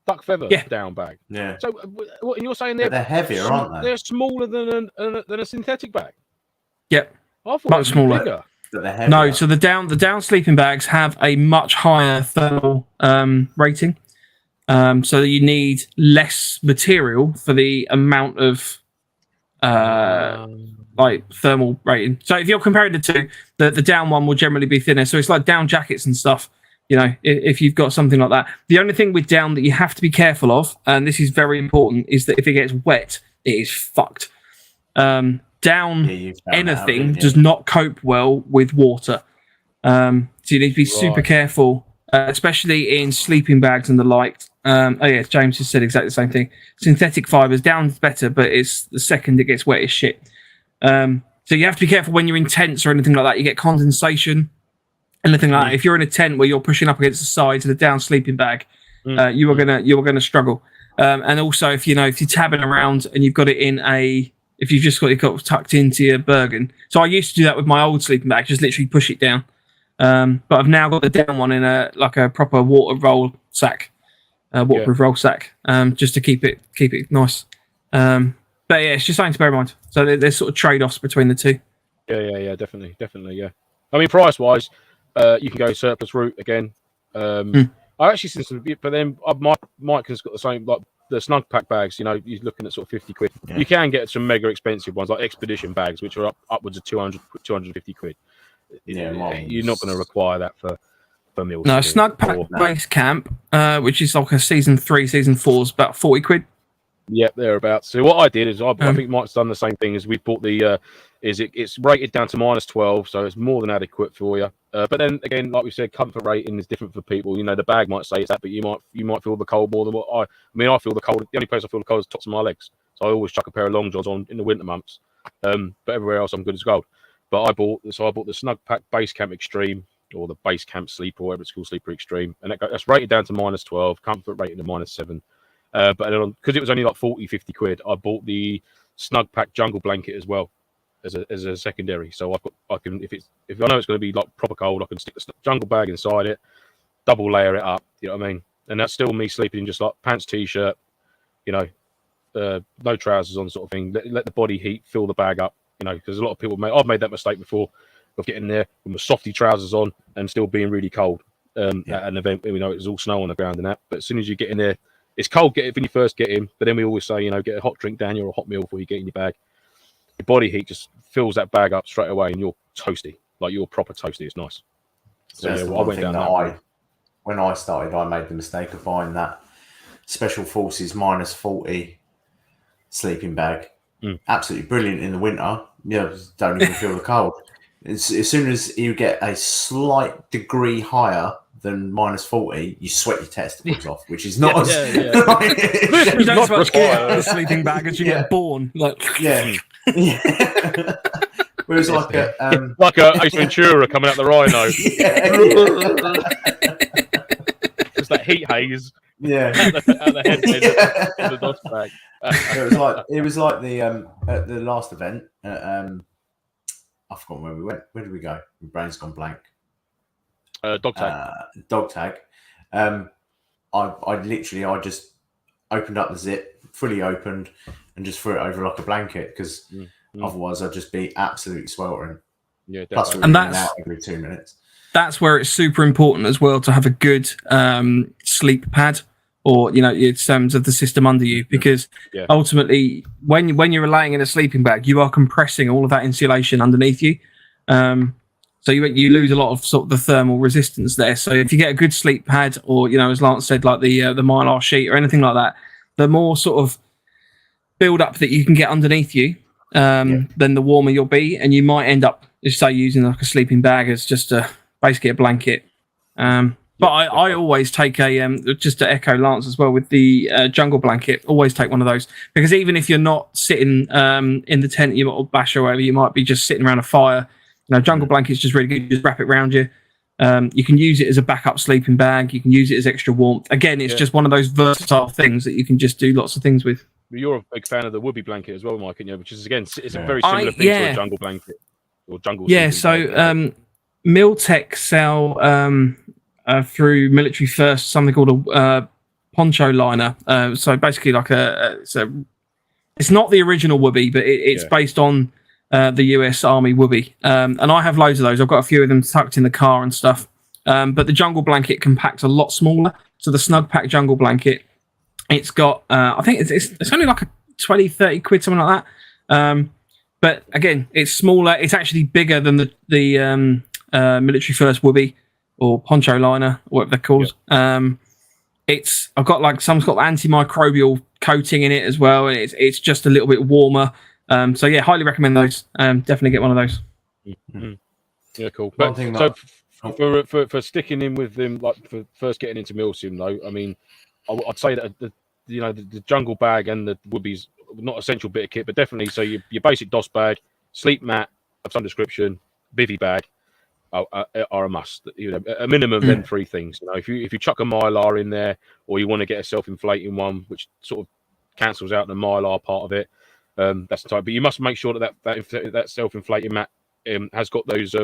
duck feather down bag. Yeah. So what? And you're saying they're heavier, aren't they? They're smaller than a synthetic bag. Yep. I thought much smaller. Bigger. No, so the down sleeping bags have a much higher thermal rating. So you need less material for the amount of like thermal rating. So if you're comparing the two, the down one will generally be thinner. So it's like down jackets and stuff. You know, if you've got something like that. The only thing with down that you have to be careful of, and this is very important, is that if it gets wet, it is fucked. Down anything does not cope well with water. So you need to be super careful, especially in sleeping bags and the like. James just said exactly the same thing. Synthetic fibers, down's better, but it's the second it gets wet is shit. So you have to be careful when you're in tents or anything like that. You get condensation, anything like that. If you're in a tent where you're pushing up against the sides of the down sleeping bag, you are gonna struggle. And also if you're tabbing around and you've got it in if you've just got it tucked into your Bergen. So I used to do that with my old sleeping bag, just literally push it down. But I've now got the down one in a proper waterproof roll sack, roll sack, just to keep it nice. But yeah, it's just something to bear in mind. So there's sort of trade-offs between the two. Yeah, definitely, yeah. I mean, price-wise, you can go surplus route again. I actually seen some, but then Mike has got the same, like the snug pack bags. You know, you're looking at sort of 50 quid. Yeah. You can get some mega expensive ones like expedition bags, which are upwards of 250 quid. Yeah, you're not going to require that for meals. No, snug pack base camp, which is like a season 3, season 4 is about 40 quid. Yep, thereabouts. So what I did is I think Mike's done the same thing. As we bought it's rated down to -12, so it's more than adequate for you. But then again, like we said, comfort rating is different for people. You know, the bag might say it's that, but you might feel the cold more than what I I feel the cold. The only place I feel the cold is the tops of my legs. So I always chuck a pair of long johns on in the winter months. But everywhere else I'm good as gold. But I bought the Snug Pack Base Camp Extreme, or the Base Camp Sleeper, or whatever it's called, Sleeper Extreme, and that's rated down to -12, comfort rating to -7. But because it was only like 40-50 quid, I bought the Snug Pack Jungle Blanket as well as a secondary. So if I know it's going to be like proper cold, I can stick the jungle bag inside it, double layer it up. You know what I mean? And that's still me sleeping in just like pants, t-shirt, no trousers on, sort of thing. Let the body heat fill the bag up. You know, because a lot of people I've made that mistake before of getting there with my softy trousers on and still being really cold at an event. It was all snow on the ground and that. But as soon as you get in there, it's cold when you first get in, but then we always say, get a hot drink down or a hot meal before you get in your bag. Your body heat just fills that bag up straight away, and you're toasty, like you're proper toasty. It's nice. So that's I went down that. When I started, I made the mistake of buying that Special Forces -40 sleeping bag. Absolutely brilliant in the winter. Don't even feel the cold. As soon as you get a slight degree higher than -40, you sweat your testicles off, which is not you don't not so much get a sleeping bag as you get born. Like Whereas like like a Ace Ventura coming out the rhino. It's that heat haze. Yeah. Out the head of the dust bag. It was like the at the last event. I've forgotten where we went. Where did we go? My brain's gone blank. Dog tag. Dog tag. I just opened up the zip, fully opened, and just threw it over like a blanket because otherwise I'd just be absolutely sweltering. Yeah, plus we're in and out every 2 minutes. That's where it's super important as well to have a good sleep pad, or in terms of the system under you, because ultimately when you're laying in a sleeping bag, you are compressing all of that insulation underneath you. So you lose a lot of sort of the thermal resistance there. So if you get a good sleep pad, or as Lance said, like the Mylar sheet or anything like that, the more sort of build up that you can get underneath you, then the warmer you'll be, and you might end up using like a sleeping bag as just basically a blanket. But I always take just to echo Lance as well with the jungle blanket. Always take one of those, because even if you're not sitting in the tent, or bash or whatever, you might be just sitting around a fire. Jungle blanket's just really good. You just wrap it around you. You can use it as a backup sleeping bag. You can use it as extra warmth. Again, it's just one of those versatile things that you can just do lots of things with. You're a big fan of the Whoopee blanket as well, Mike, which is again, it's a very I- similar thing to yeah. a jungle blanket or jungle. Yeah, sleeping so bag. Miltech sell through Military First something called a poncho liner. So basically, like it's not the original Whoopee, but it's based on the US Army Whoopee. And I have loads of those. I've got a few of them tucked in the car and stuff. But the jungle blanket compact's a lot smaller. So the Snug Pack jungle blanket, it's got I think it's only like a 20, 30 quid, something like that. But again, it's smaller. It's actually bigger than the Military First Whoopee or poncho liner, whatever they're called. I've got like some's got antimicrobial coating in it as well, and it's just a little bit warmer. So yeah, highly recommend those. Definitely get one of those. Mm-hmm. Yeah, cool. But for sticking in with them, like for first getting into MilSim though, I mean, I'd say that the jungle bag and the Whoopee's not essential bit of kit, but definitely so your basic DOS bag, sleep mat of some description, bivy bag are a must. A minimum then 3 things. If you chuck a Mylar in there, or you want to get a self-inflating one, which sort of cancels out the Mylar part of it, that's the type. But you must make sure that self-inflating mat has got those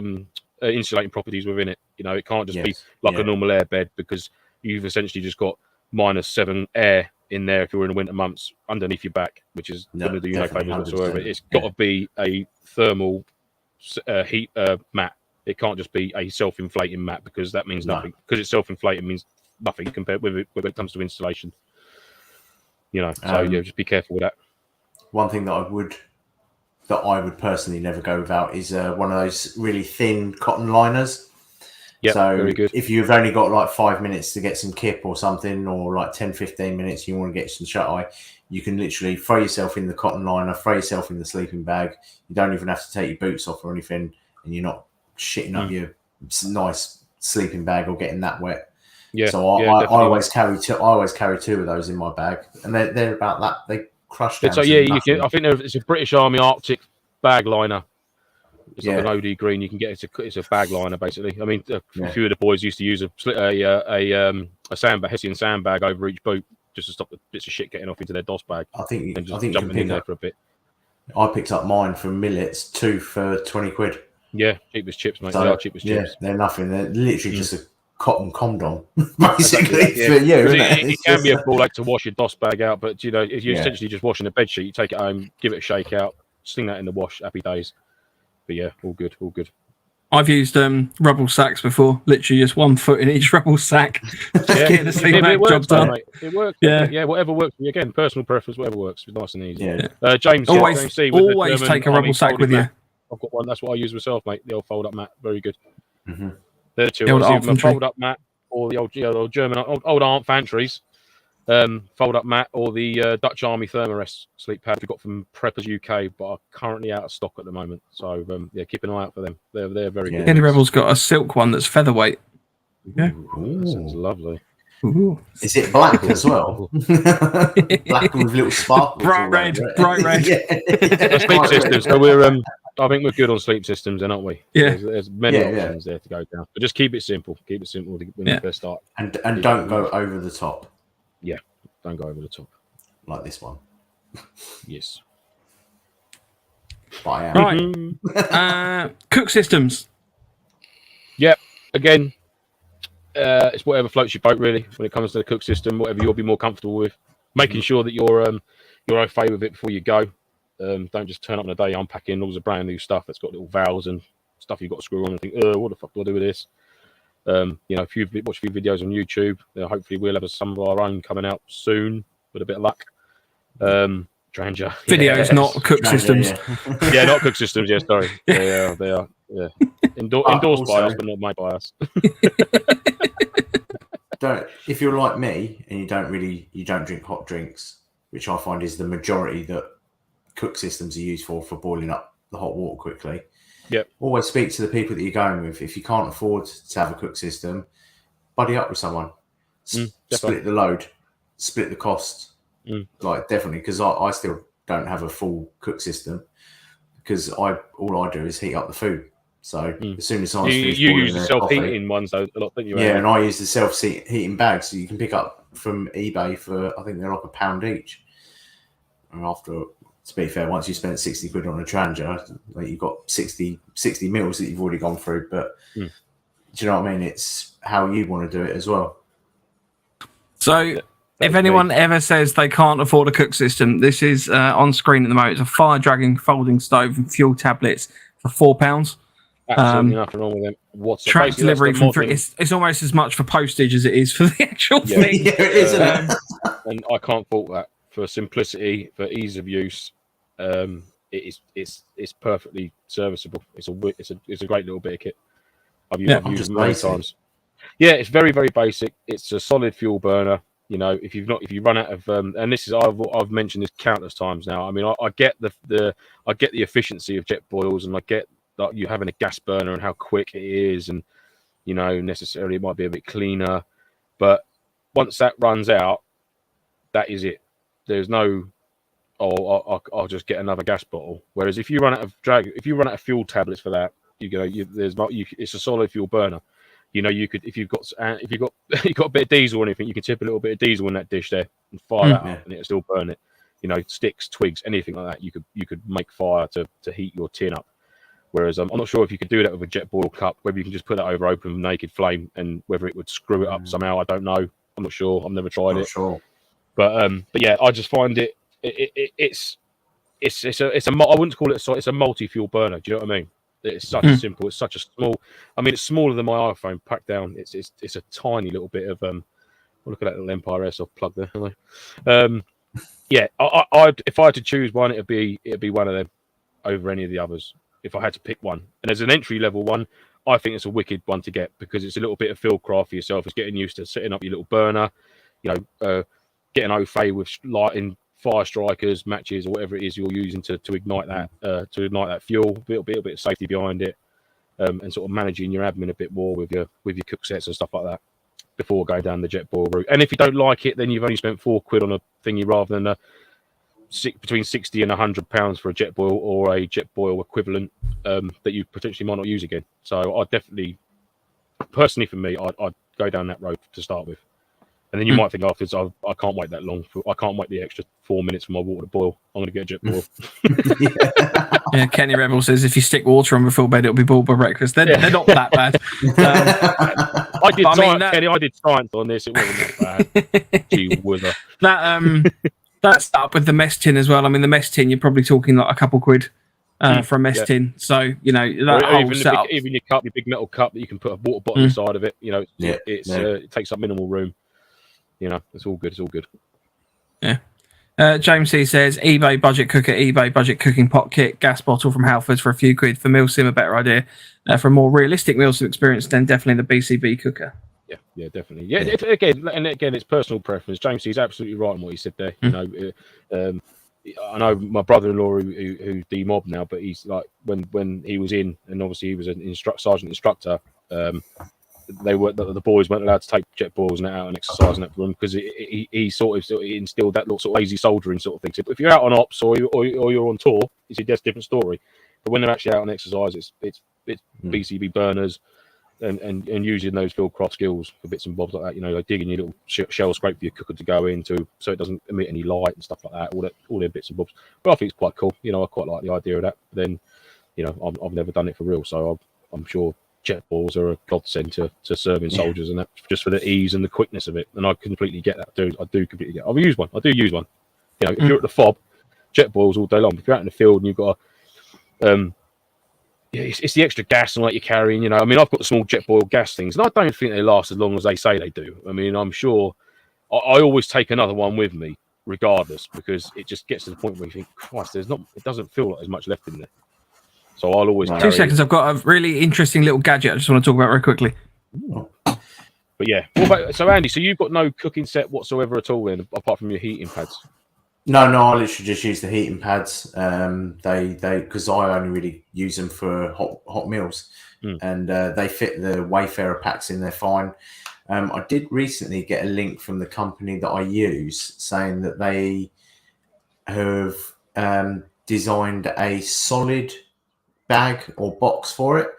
insulating properties within it. It can't just be like a normal air bed, because you've essentially just got -7 air in there if you're in the winter months underneath your back, which is going to do you no favours whatsoever. It's got to be a thermal heat mat. It can't just be a self-inflating mat, because that means nothing. Because it's self-inflating means nothing compared with it when it comes to installation. So just be careful with that. One thing that I would personally never go without is one of those really thin cotton liners. Yeah, so very good. If you've only got like 5 minutes to get some kip or something, or like 10-15 minutes, you want to get some shut-eye, you can literally throw yourself in the cotton liner, throw yourself in the sleeping bag. You don't even have to take your boots off or anything, and you're not shitting up your nice sleeping bag or getting that wet. Yeah. So I always carry two. I always carry 2 of those in my bag, and they're about that. They crush down. So I think it's a British Army Arctic bag liner. It's like an OD green. You can get it's a bag liner basically. I mean, a few of the boys used to use a Hessian sandbag over each boot just to stop the bits of shit getting off into their DOS bag. I think jumping in there for a bit. I picked up mine from Millets, 2 for 20 quid. Yeah, cheap as chips, mate. So, they are cheap as chips. Yeah, they're nothing. They're literally just a cotton condom, basically. It can be a ball like to wash your DOS bag out, but if you're essentially just washing a bed sheet, you take it home, give it a shake out, sling that in the wash, happy days. But yeah, all good. I've used rubble sacks before, literally just 1 foot in each rubble sack. Get the job done. Mate. It works. Yeah, whatever works. Again, personal preference, whatever works. It's nice and easy. Yeah. James, always take a rubble sack with you. I've got one. That's what I use myself, mate. The old fold-up mat, very good. Mm-hmm. They're the 2. Either a fold-up mat or the old German old Arm Fantries fold-up mat, or the Dutch Army Thermarest sleep pad we got from Preppers UK, but are currently out of stock at the moment. So keep an eye out for them. They're very good. Any Rebel's got a silk one that's featherweight. Yeah, that sounds lovely. Ooh. Is it black as well? Black with little sparkles. Bright red. Sleep systems. So I think we're good on sleep systems, then, aren't we? Yeah. There's many options there to go down, but just keep it simple. Keep it simple when you first start. And don't go over the top. Yeah, don't go over the top. Like this one. Yes. But I am. Right. Cook systems. Yeah. Again, it's whatever floats your boat, really, when it comes to the cook system, whatever you'll be more comfortable with. Making sure that you're okay with it before you go. Don't just turn up on a day unpacking all the brand new stuff that's got little valves and stuff you've got to screw on and think, what the fuck do I do with this? If you watch a few videos on YouTube, hopefully we'll have some of our own coming out soon with a bit of luck. Stranger videos, not cook systems. Yeah, not cook systems. Yeah, sorry. They are. Yeah, endorsed by us, but not made by us. If you're like me and you don't drink hot drinks, which I find is the majority that cook systems are used for boiling up the hot water quickly. Yep. Always speak to the people that you're going with. If you can't afford to have a cook system, buddy up with someone. Split the load, split the cost. Like definitely, because I still don't have a full cook system, because all I do is heat up the food. So as soon as I you use the self-heating ones though a lot, don't you? Yeah, and I use the self-heating bags, so you can pick up from eBay for, I think they're like £1 each. after, to be fair, once you spent 60 quid on a Trangia, like you've got 60 mils that you've already gone through. But do you know what I mean? It's how you want to do it as well. So if anyone ever says they can't afford a cook system, this is on screen at the moment. It's a Fire Dragon folding stove and fuel tablets for £4. Absolutely nothing wrong with them. What's track delivery from it's almost as much for postage as it is for the actual thing. Yeah, it is, and I can't fault that. For simplicity, for ease of use, it's perfectly serviceable. It's a great little bit of kit. I've used it many times. Yeah, it's very, very basic. It's a solid fuel burner. You know, if you run out of and this is I've mentioned this countless times now. I mean, I get the efficiency of jet boils, and I get that you having a gas burner and how quick it is, and you know, necessarily it might be a bit cleaner, but once that runs out, that is it. There's no, I'll just get another gas bottle. Whereas if you run out of fuel tablets for that, it's a solid fuel burner. You know, you could if you've got a bit of diesel or anything, you can tip a little bit of diesel in that dish there and fire that up, and it'll still burn it. You know, sticks, twigs, anything like that, you could make fire to heat your tin up. Whereas I'm not sure if you could do that with a jet boil cup, whether you can just put that over open naked flame and whether it would screw it up somehow. I don't know. I'm not sure. I've never tried it. Sure. But yeah, I just find it's I wouldn't call it it's a multi-fuel burner. Do you know what I mean? It's such a simple. It's such a small. I mean, it's smaller than my iPhone packed down. It's a tiny little bit of look at that little Empire Airsoft plug there. Yeah, I'd if I had to choose one, it'd be one of them over any of the others. If I had to pick one, and as an entry level one, I think it's a wicked one to get because it's a little bit of fieldcraft for yourself. It's getting used to setting up your little burner, you know, getting au fait with lighting fire strikers, matches, or whatever it is you're using to ignite that fuel. A little bit of safety behind it, and sort of managing your admin a bit more with your cook sets and stuff like that before going down the jet boil route. And if you don't like it, then you've only spent £4 on a thingy rather than between £60 and £100 for a jet boil or a jet boil equivalent that you potentially might not use again. So I definitely, personally for me, I'd go down that road to start with. And then you might think afterwards, I can't wait that long. I can't wait the extra 4 minutes for my water to boil. I'm going to get a jet boil. Yeah, Kenny Rebel says if you stick water on before bed, it'll be boiled by breakfast. They're not that bad. I did science, Kenny. I did science on this. It wasn't that bad. Gee whizzer. That's up with the mess tin as well. I mean, the mess tin, you're probably talking like a couple quid for a mess tin. So, you know, that whole setup. Even your cup, your big metal cup that you can put a water bottle inside of it, you know, it takes up minimal room. You know, it's all good. It's all good. Yeah. James C says eBay budget cooker, eBay budget cooking pot kit, gas bottle from Halfords for a few quid. For MilSim, a better idea. For a more realistic MilSim experience, then definitely the BCB cooker. Yeah, definitely. Yeah, again, it's personal preference. James, he's absolutely right in what he said there. You know, I know my brother-in-law who demobbed now, but he's like when he was in, and obviously he was an sergeant instructor. The boys weren't allowed to take jet boils and out and exercise in that room because he sort of instilled that little sort of lazy soldiering sort of thing. So if you're out on ops or you're on tour, it's a different story. But when they're actually out on exercise, it's BCB burners and using those fieldcraft skills for bits and bobs like that. You know, like digging your little shell scrape for your cooker to go into so it doesn't emit any light and stuff like that. All their bits and bobs. But I think it's quite cool. You know, I quite like the idea of that. But then, you know, I've never done it for real, so I'm sure jet balls are a godsend to serving soldiers and that just for the ease and the quickness of it. And I completely get that. I do completely get it. I do use one. You know, if you're at the fob, jet balls all day long. If you're out in the field and you've got it's the extra gas and like you're carrying, you know. I mean, I've got the small jet boil gas things, and I don't think they last as long as they say they do. I mean, I'm sure I always take another one with me, regardless, because it just gets to the point where you think, Christ, it doesn't feel like there's much left in there. So I'll always 2 seconds. I've got a really interesting little gadget I just want to talk about very quickly. But yeah, so Andy, so you've got no cooking set whatsoever at all, then, apart from your heating pads? No, I literally just use the heating pads. They because I only really use them for hot meals, and they fit the Wayfarer packs in. They're fine. I did recently get a link from the company that I use saying that they have designed a solid bag or box for it,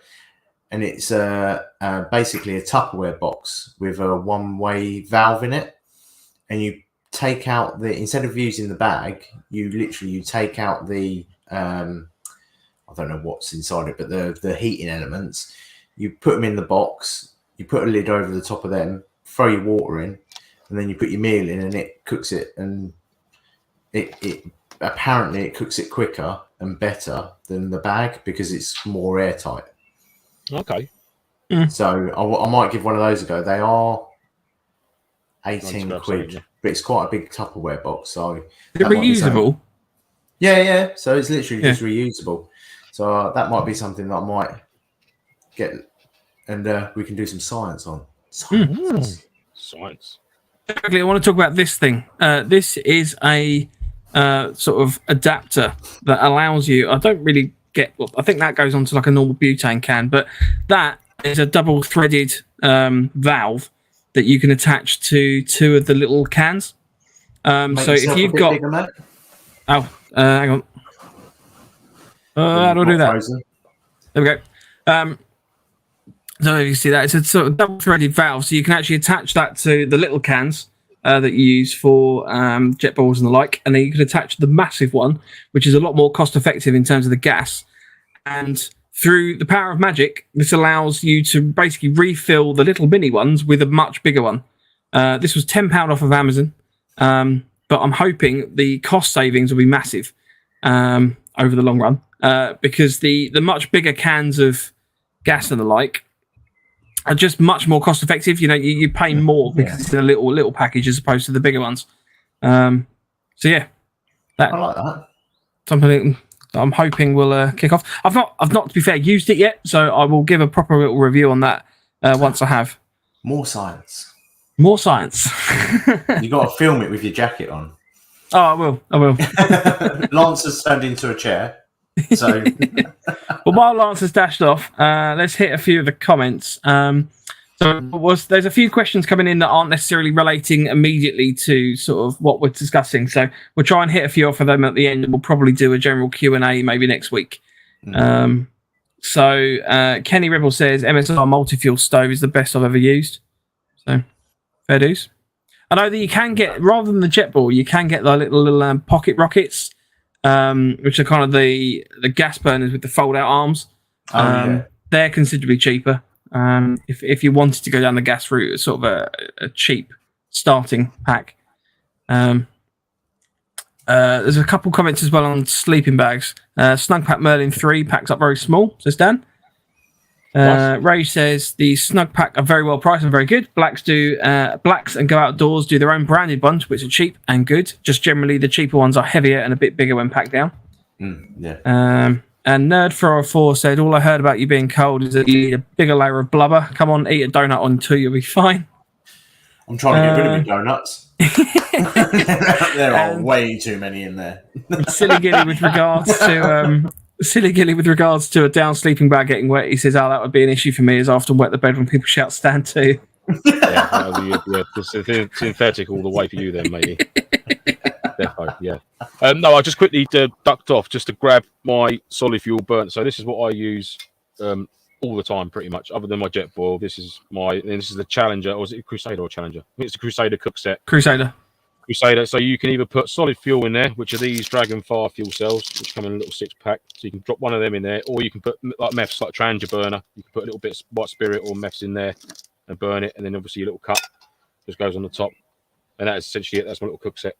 and it's basically a Tupperware box with a one-way valve in it, and you take out instead of using the bag, you take out the I don't know what's inside it, but the heating elements. You put them in the box. You put a lid over the top of them. Throw your water in, and then you put your meal in, and it cooks it. And it apparently it cooks it quicker and better than the bag because it's more airtight. Okay. So I might give one of those a go. They are 18 quid, but it's quite a big Tupperware box. So they're reusable. Yeah. So it's literally just reusable. So that might be something that I might get, and we can do some science on. Science. Exactly. I want to talk about this thing. This is a sort of adapter that allows you. I don't really get. Well, I think that goes onto like a normal butane can, but that is a double-threaded valve that you can attach to 2 of the little cans. So if you've got, hang on. How do I do that? Frozen. There we go. So you see that it's a sort of double-threaded valve, so you can actually attach that to the little cans that you use for jet balls and the like, and then you can attach the massive one, which is a lot more cost-effective in terms of the gas. And through the power of magic, this allows you to basically refill the little mini ones with a much bigger one. This was £10 off of Amazon, but I'm hoping the cost savings will be massive over the long run, because the much bigger cans of gas and the like are just much more cost effective. You know, you pay more because it's a little package as opposed to the bigger ones. So yeah, I like that. Something I'm hoping will kick off. I've not, to be fair, used it yet, so I will give a proper little review on that once I have. More science. More science. You got to film it with your jacket on. Oh, I will. Lance has turned into a chair. So, well, while Lance has dashed off, let's hit a few of the comments. There's a few questions coming in that aren't necessarily relating immediately to sort of what we're discussing. So we'll try and hit a few of them at the end, and we'll probably do a general Q&A maybe next week. Kenny Rebel says MSR multi-fuel stove is the best I've ever used. So fair dues. I know that you can get, rather than the jet ball, you can get the little pocket rockets, which are kind of the gas burners with the fold-out arms. They're considerably cheaper. If you wanted to go down the gas route, it's sort of a cheap starting pack. There's a couple comments as well on sleeping bags. Snugpack Merlin 3 packs up very small, says Dan. Ray says the Snugpack are very well priced and very good. Blacks and Go Outdoors do their own branded ones, which are cheap and good. Just generally the cheaper ones are heavier and a bit bigger when packed down. And Nerd404 said, all I heard about you being cold is that you need a bigger layer of blubber. Come on, eat a donut on 2, you'll be fine. I'm trying to get rid of my donuts. There are way too many in there. Silly Gilly with regards to a down sleeping bag getting wet, he says, that would be an issue for me, as I often wet the bed when people shout stand to. It's synthetic all the way for you then, matey. Defo, yeah. No, I just quickly ducked off just to grab my solid fuel burnt. So this is what I use all the time, pretty much, other than my jet boil. This is the Challenger, or is it a Crusader or Challenger? I think it's the Crusader cook set. Crusader. So you can either put solid fuel in there, which are these Dragon Fire fuel cells, which come in a little 6-pack. So you can drop one of them in there, or you can put like meths, like Trangia burner. You can put a little bit of white spirit or meths in there and burn it, and then obviously your little cup just goes on the top, and that is essentially it. That's my little cook set.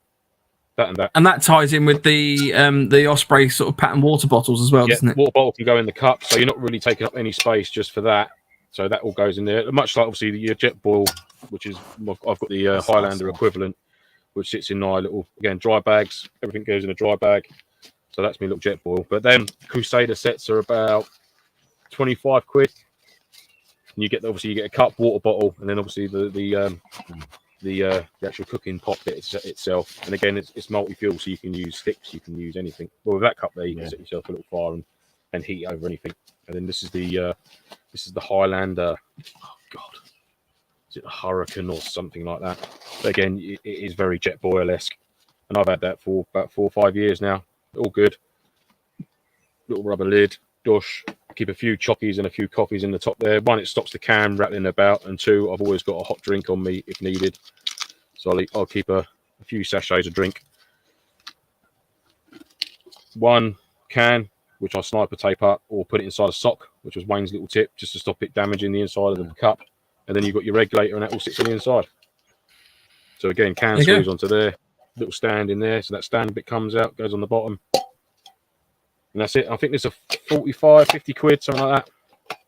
And that ties in with the Osprey sort of pattern water bottles as well, doesn't it? Water bottle can go in the cup, so you're not really taking up any space just for that. So that all goes in there. Much like obviously your jet boil, which is I've got the Highlander equivalent, which sits in my little dry bags. Everything goes in a dry bag. So that's my little jet boil. But then Crusader sets are about 25 quid. And you get a cup, water bottle, and then obviously the actual cooking pot bit itself. And again, it's multi-fuel, so you can use sticks, you can use anything. Well, with that cup there, you can set yourself a little fire and heat over anything. And then this is the Highlander. Oh God, is it a Hurricane or something like that? But again, it is very jet boil-esque, and I've had that for about 4 or 5 years now. All good. Little rubber lid, dush. Keep a few chockies and a few coffees in the top there. 1, it stops the can rattling about, and 2, I've always got a hot drink on me if needed. So I'll keep a a few sachets of drink, one can, which I sniper tape up or put it inside a sock, which was Wayne's little tip, just to stop it damaging the inside of the cup. And then you've got your regulator, and that all sits on the inside. So again, can screws onto there, little stand in there, so that stand bit comes out, goes on the bottom. And that's it. I think there's a 45, 50 quid, something like that.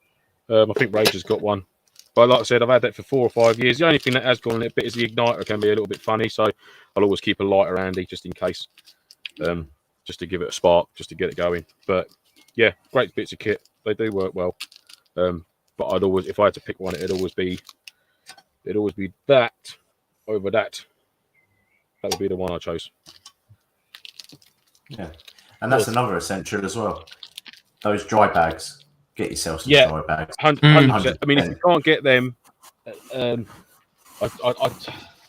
I think Rage has got one. But like I said, I've had that for 4 or 5 years. The only thing that has gone a bit is the igniter can be a little bit funny, so I'll always keep a lighter handy just in case. Just to give it a spark, just to get it going. But yeah, great bits of kit. They do work well. But I'd always, if I had to pick one, it'd always be that over that. That would be the one I chose. Yeah, and that's another essential as well. Those dry bags. Get yourself some dry bags. 100%. I mean, if you can't get them, I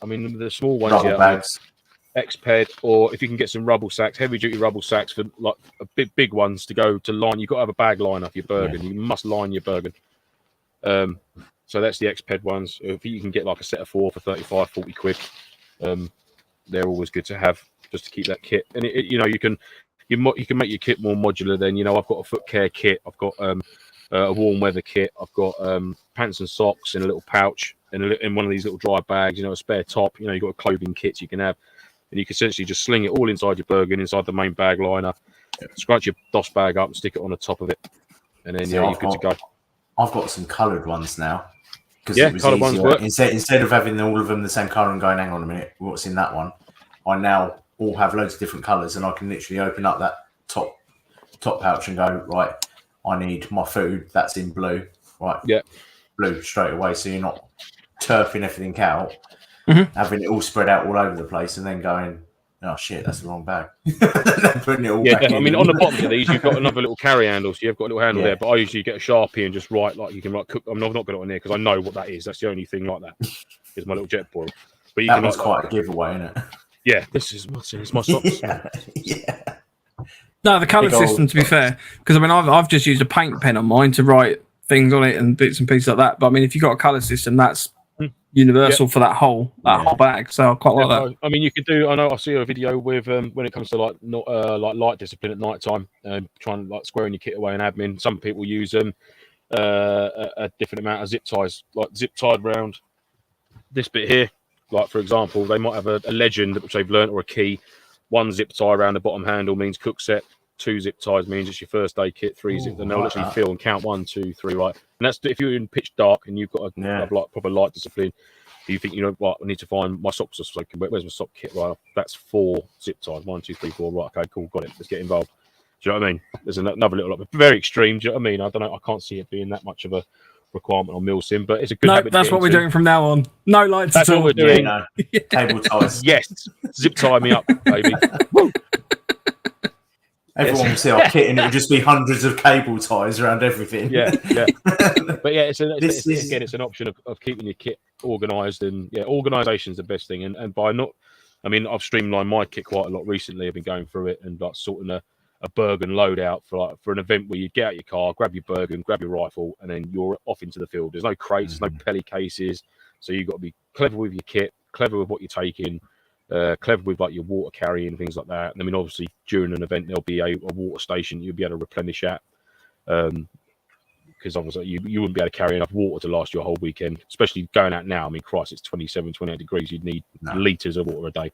mean, the small ones, rubble bags. X-Ped, or if you can get some rubble sacks, heavy duty rubble sacks for like big ones to go to line. You've got to have a bag liner for your Bergen. You must line your Bergen. So that's the X-Ped ones. If you can get like a set of 4 for 35, 40 quid, they're always good to have just to keep that kit. And you know, you can make your kit more modular. Then, you know, I've got a foot care kit. I've got a warm weather kit. I've got pants and socks in a little pouch in one of these little dry bags. You know, a spare top. You know, you've got a clothing kit you can have. And you can essentially just sling it all inside your Bergen, inside the main bag liner, scrunch your DOS bag up and stick it on the top of it. And then, you're good to go. I've got some coloured ones now. Because it was coloured ones work. Instead of having all of them the same colour and going, hang on a minute, what's in that one? I now all have loads of different colours, and I can literally open up that top pouch and go, right, I need my food, that's in blue. Right. Yeah. Blue straight away. So you're not turfing everything out. Having it all spread out all over the place and then going, oh shit, that's the wrong bag. Putting it all back in. I mean, on the bottom of these, you've got another little carry handle, so you've got a little handle there. But I usually get a Sharpie and just write, like, you can like cook. I've not got it on there because I know what that is. That's the only thing like that. Is my little jet boil. But you that can was quite a giveaway, isn't it? Yeah, this is my socks. Yeah. No, the colour system, to be fair, because I mean, I've just used a paint pen on mine to write things on it and bits and pieces like that. But I mean, if you've got a colour system, that's universal for that whole bag. So I quite like that. I mean, you could do. I know I see a video with when it comes to like light discipline at night time, trying like squaring your kit away in admin. Some people use a different amount of zip ties, like zip tied round this bit here. Like, for example, they might have a legend which they've learnt, or a key. 1 zip tie around the bottom handle means cook set. 2 zip ties means it's your first aid kit. 3 zip, and they'll actually feel and count 1, 2, 3, right? And that's if you're in pitch dark and you've got have like proper light discipline. You think, you know what, I need to find my socks are soaking wet. Where's my sock kit? Right, that's 4 zip ties. 1, 2, 3, 4. Right, okay, cool, got it. Let's get involved. Do you know what I mean? There's another little, very extreme. Do you know what I mean? I don't know. I can't see it being that much of a requirement on MilSim, but it's a good habit. That's what we're doing from now on. No lights. That's what we're doing. Cable ties. Yes, zip tie me up, baby. Everyone will see our kit, and it will just be hundreds of cable ties around everything. Yeah. But yeah, it's an option of keeping your kit organised, and organisation is the best thing. And by not, I mean, I've streamlined my kit quite a lot recently. I've been going through it and like sorting a Bergen loadout for an event where you get out your car, grab your Bergen, grab your rifle, and then you're off into the field. There's no crates, no pelly cases, so you've got to be clever with your kit, clever with what you're taking. Clever with like your water carrying and things like that. And I mean, obviously during an event there'll be a water station you'll be able to replenish at, because obviously you wouldn't be able to carry enough water to last your whole weekend, especially going out now. I mean, Christ, it's 27, 28 degrees. You'd need litres of water a day.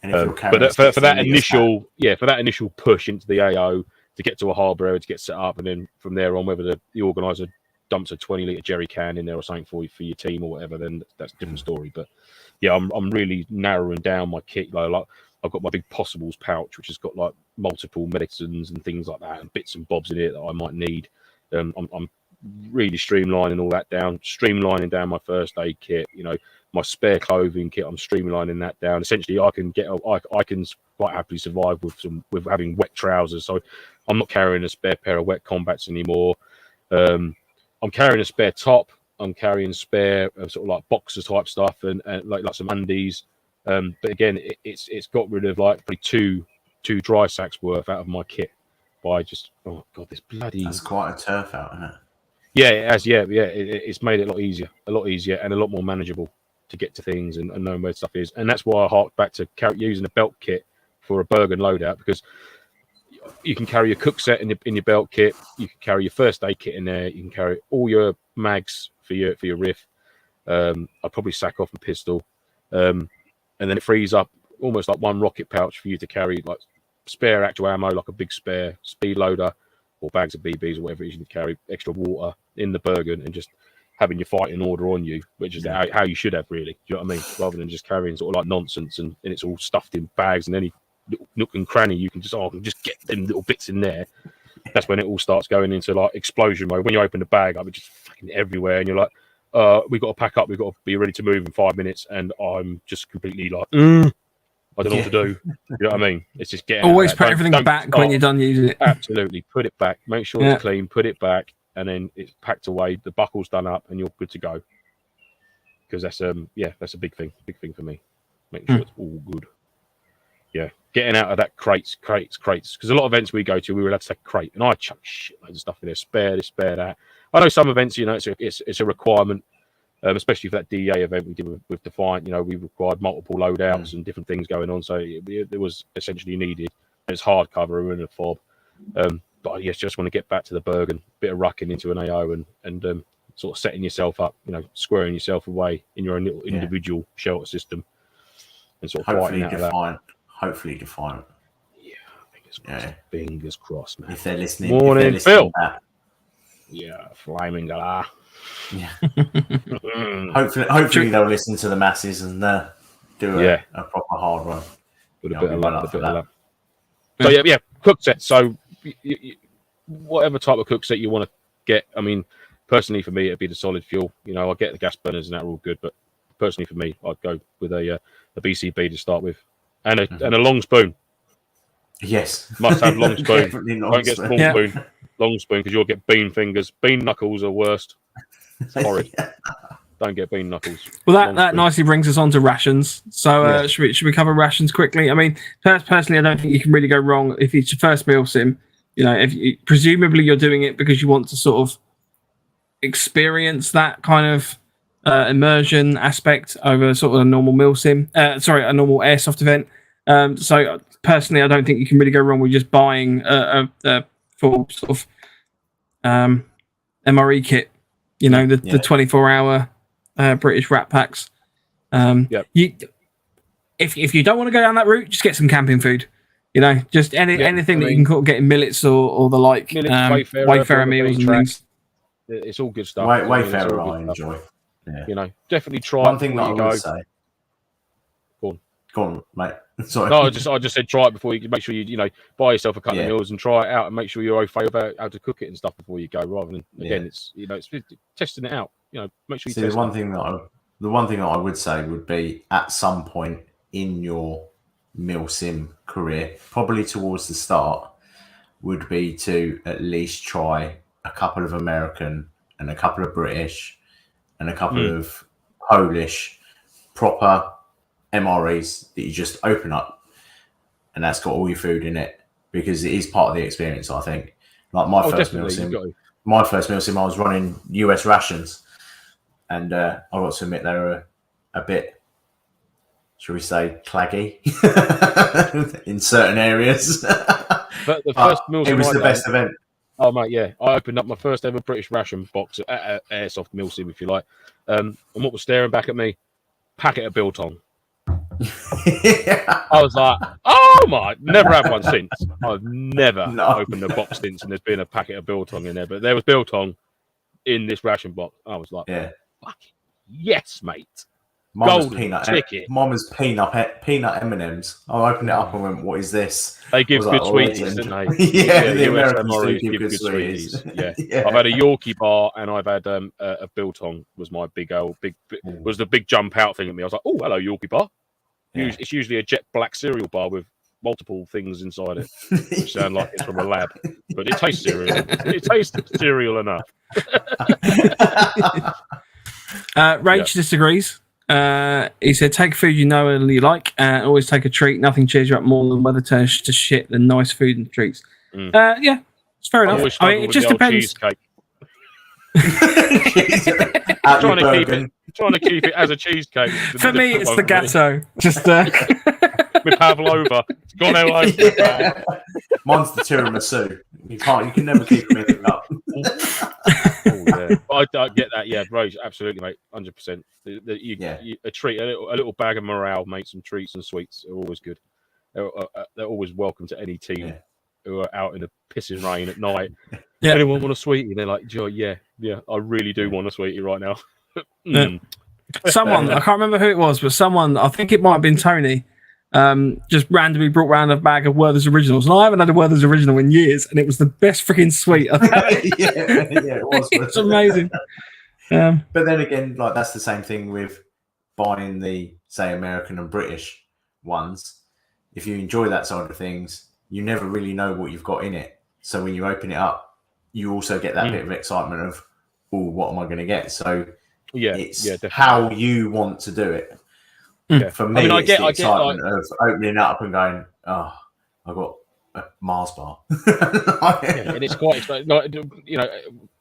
But for that initial push into the AO to get to a harbour area to get set up, and then from there on, whether the organiser dumps a 20-litre jerry can in there or something for your team or whatever, then that's a different story. But yeah, I'm really narrowing down my kit. Like I've got my big Possibles pouch, which has got like multiple medicines and things like that, and bits and bobs in it that I might need. I'm really streamlining all that down, streamlining down my first aid kit. You know, my spare clothing kit, I'm streamlining that down. Essentially, I can quite happily survive with having wet trousers. So I'm not carrying a spare pair of wet combats anymore. I'm carrying a spare top. I'm carrying spare sort of like boxer type stuff and like some undies. But again, it's got rid of like probably two dry sacks worth out of my kit by just this bloody. That's quite a turf out, isn't it? Yeah, it has. Yeah. It's made it a lot easier and a lot more manageable to get to things and knowing where stuff is. And that's why I hark back to using a belt kit for a Bergen loadout, because you can carry your cook set in your belt kit. You can carry your first aid kit in there. You can carry all your mags for your riff. I'd probably sack off a pistol, and then it frees up almost like one rocket pouch for you to carry like spare actual ammo, like a big spare speed loader or bags of BBs or whatever it is you carry, extra water in the Bergen, and just having your fighting order on you, which is how you should have, really. Do you know what I mean? Rather than just carrying sort of like nonsense and it's all stuffed in bags, and any nook and cranny you can just get them little bits in there. That's when it all starts going into like explosion mode. When you open the bag up, it's just fucking everywhere, and you're like, we've got to pack up, we've got to be ready to move in 5 minutes, and I'm just completely like, I don't know what to do. You know what I mean? It's just getting always put everything back when you're done using it. Absolutely, put it back. Make sure it's clean. Put it back, and then it's packed away. The buckle's done up, and you're good to go. Because that's that's a big thing. Big thing for me. Making sure it's all good. Yeah, getting out of that crates. Because a lot of events we go to, we were allowed to take a crate, and I chuck shitloads of stuff in there. Spare this, spare that. I know some events, you know, it's a requirement. Especially for that DEA event we did with Defiant, you know, we required multiple loadouts and different things going on, so it was essentially needed. It's hardcover and a fob, but yes, just want to get back to the Bergen, bit of rucking into an AO and sort of setting yourself up, you know, squaring yourself away in your own little individual shelter system, and sort of fighting out of that. Hopefully Defiant. Yeah, fingers crossed, man. If they're listening, Morning, Phil. Yeah, flaming galah. Yeah. hopefully they'll listen to the masses and do a proper hard one. With a bit of luck. So yeah, cook set. So whatever type of cook set you want to get. I mean, personally for me, it'd be the solid fuel. You know, I get the gas burners and that are all good, but personally for me, I'd go with a BCB to start with, and a long spoon. Yes, must have long spoon. Don't get small spoon. Long spoon, because you'll get bean fingers. Bean knuckles are worst. It's horrid. Don't get bean knuckles. Well, that nicely brings us on to rations. So should we cover rations quickly? I mean, personally, I don't think you can really go wrong if it's your first MilSim. You know, presumably you're doing it because you want to sort of experience that kind of immersion aspect over sort of a normal MilSim. A normal airsoft event. So personally, I don't think you can really go wrong with just buying a full sort of MRE kit. You know, the 24-hour British rat packs. If you don't want to go down that route, just get some camping food. You know, just anything that you can get in millets or the like. Wayfarer meals and things. It's all good stuff. Wayfarer I enjoy. Yeah. You know, definitely try. One thing that I would say. Go on, mate. Sorry. No, I just said try it before you make sure you buy yourself a couple of meals and try it out and make sure you're au fait about how to cook it and stuff before you go. Rather than it's testing it out. You know, make sure you. The one thing that I would say would be at some point in your MilSim career, probably towards the start, would be to at least try a couple of American and a couple of British and a couple of Polish proper MREs that you just open up, and that's got all your food in it, because it is part of the experience. I think, like my first MilSim, I was running US rations, and I got to admit they were a bit, shall we say, claggy in certain areas. But the first MilSim, it was the best event. Oh mate, yeah, I opened up my first ever British ration box at Airsoft MilSim, if you like, and what was staring back at me? Packet of biltong. I was like, oh my, never had one since. I've never opened a box since, and there's been a packet of biltong in there, but there was biltong in this ration box. I was like, fuck yes, mate. Mine was peanut M&Ms. I opened it up and went, what is this? They give good sweeties, don't they? The Americans MREs give good sweeties. Yeah. I've had a Yorkie bar, and I've had a biltong was my was the big jump out thing at me. I was like, oh, hello, Yorkie bar. It's usually a jet black cereal bar with multiple things inside it, which sound like it's from a lab, but it tastes cereal. It tastes cereal enough. Rage disagrees. He said, take food you know and you like, and always take a treat. Nothing cheers you up more than weather turns to shit than nice food and treats. It's fair enough. I mean, it just depends. Trying to keep it as a cheesecake. For me, it's the gatto. Just with pavlova. It's gone all over. Yeah. Mine's the tiramisu. You can never keep anything up. Yeah. I get that. Yeah, bro, absolutely, mate. 100%. A treat, a little bag of morale, mate. Some treats and sweets are always good. They're always welcome to any team who are out in the pissing rain at night. Yeah. Anyone want a sweetie? They're like, Joe, yeah, I really do want a sweetie right now. Someone, I can't remember who it was, but someone, I think it might have been Tony, just randomly brought round a bag of Werther's Originals. And I haven't had a Werther's Original in years, and it was the best freaking sweet I've had. Yeah, it was. It's amazing. But then again, like that's the same thing with buying the, say, American and British ones. If you enjoy that side of things, you never really know what you've got in it. So when you open it up, you also get that bit of excitement of, oh, what am I going to get? So it's how you want to do it. Yeah. For me, I get the excitement of opening it up and going, oh, I got a Mars bar. And it's quite,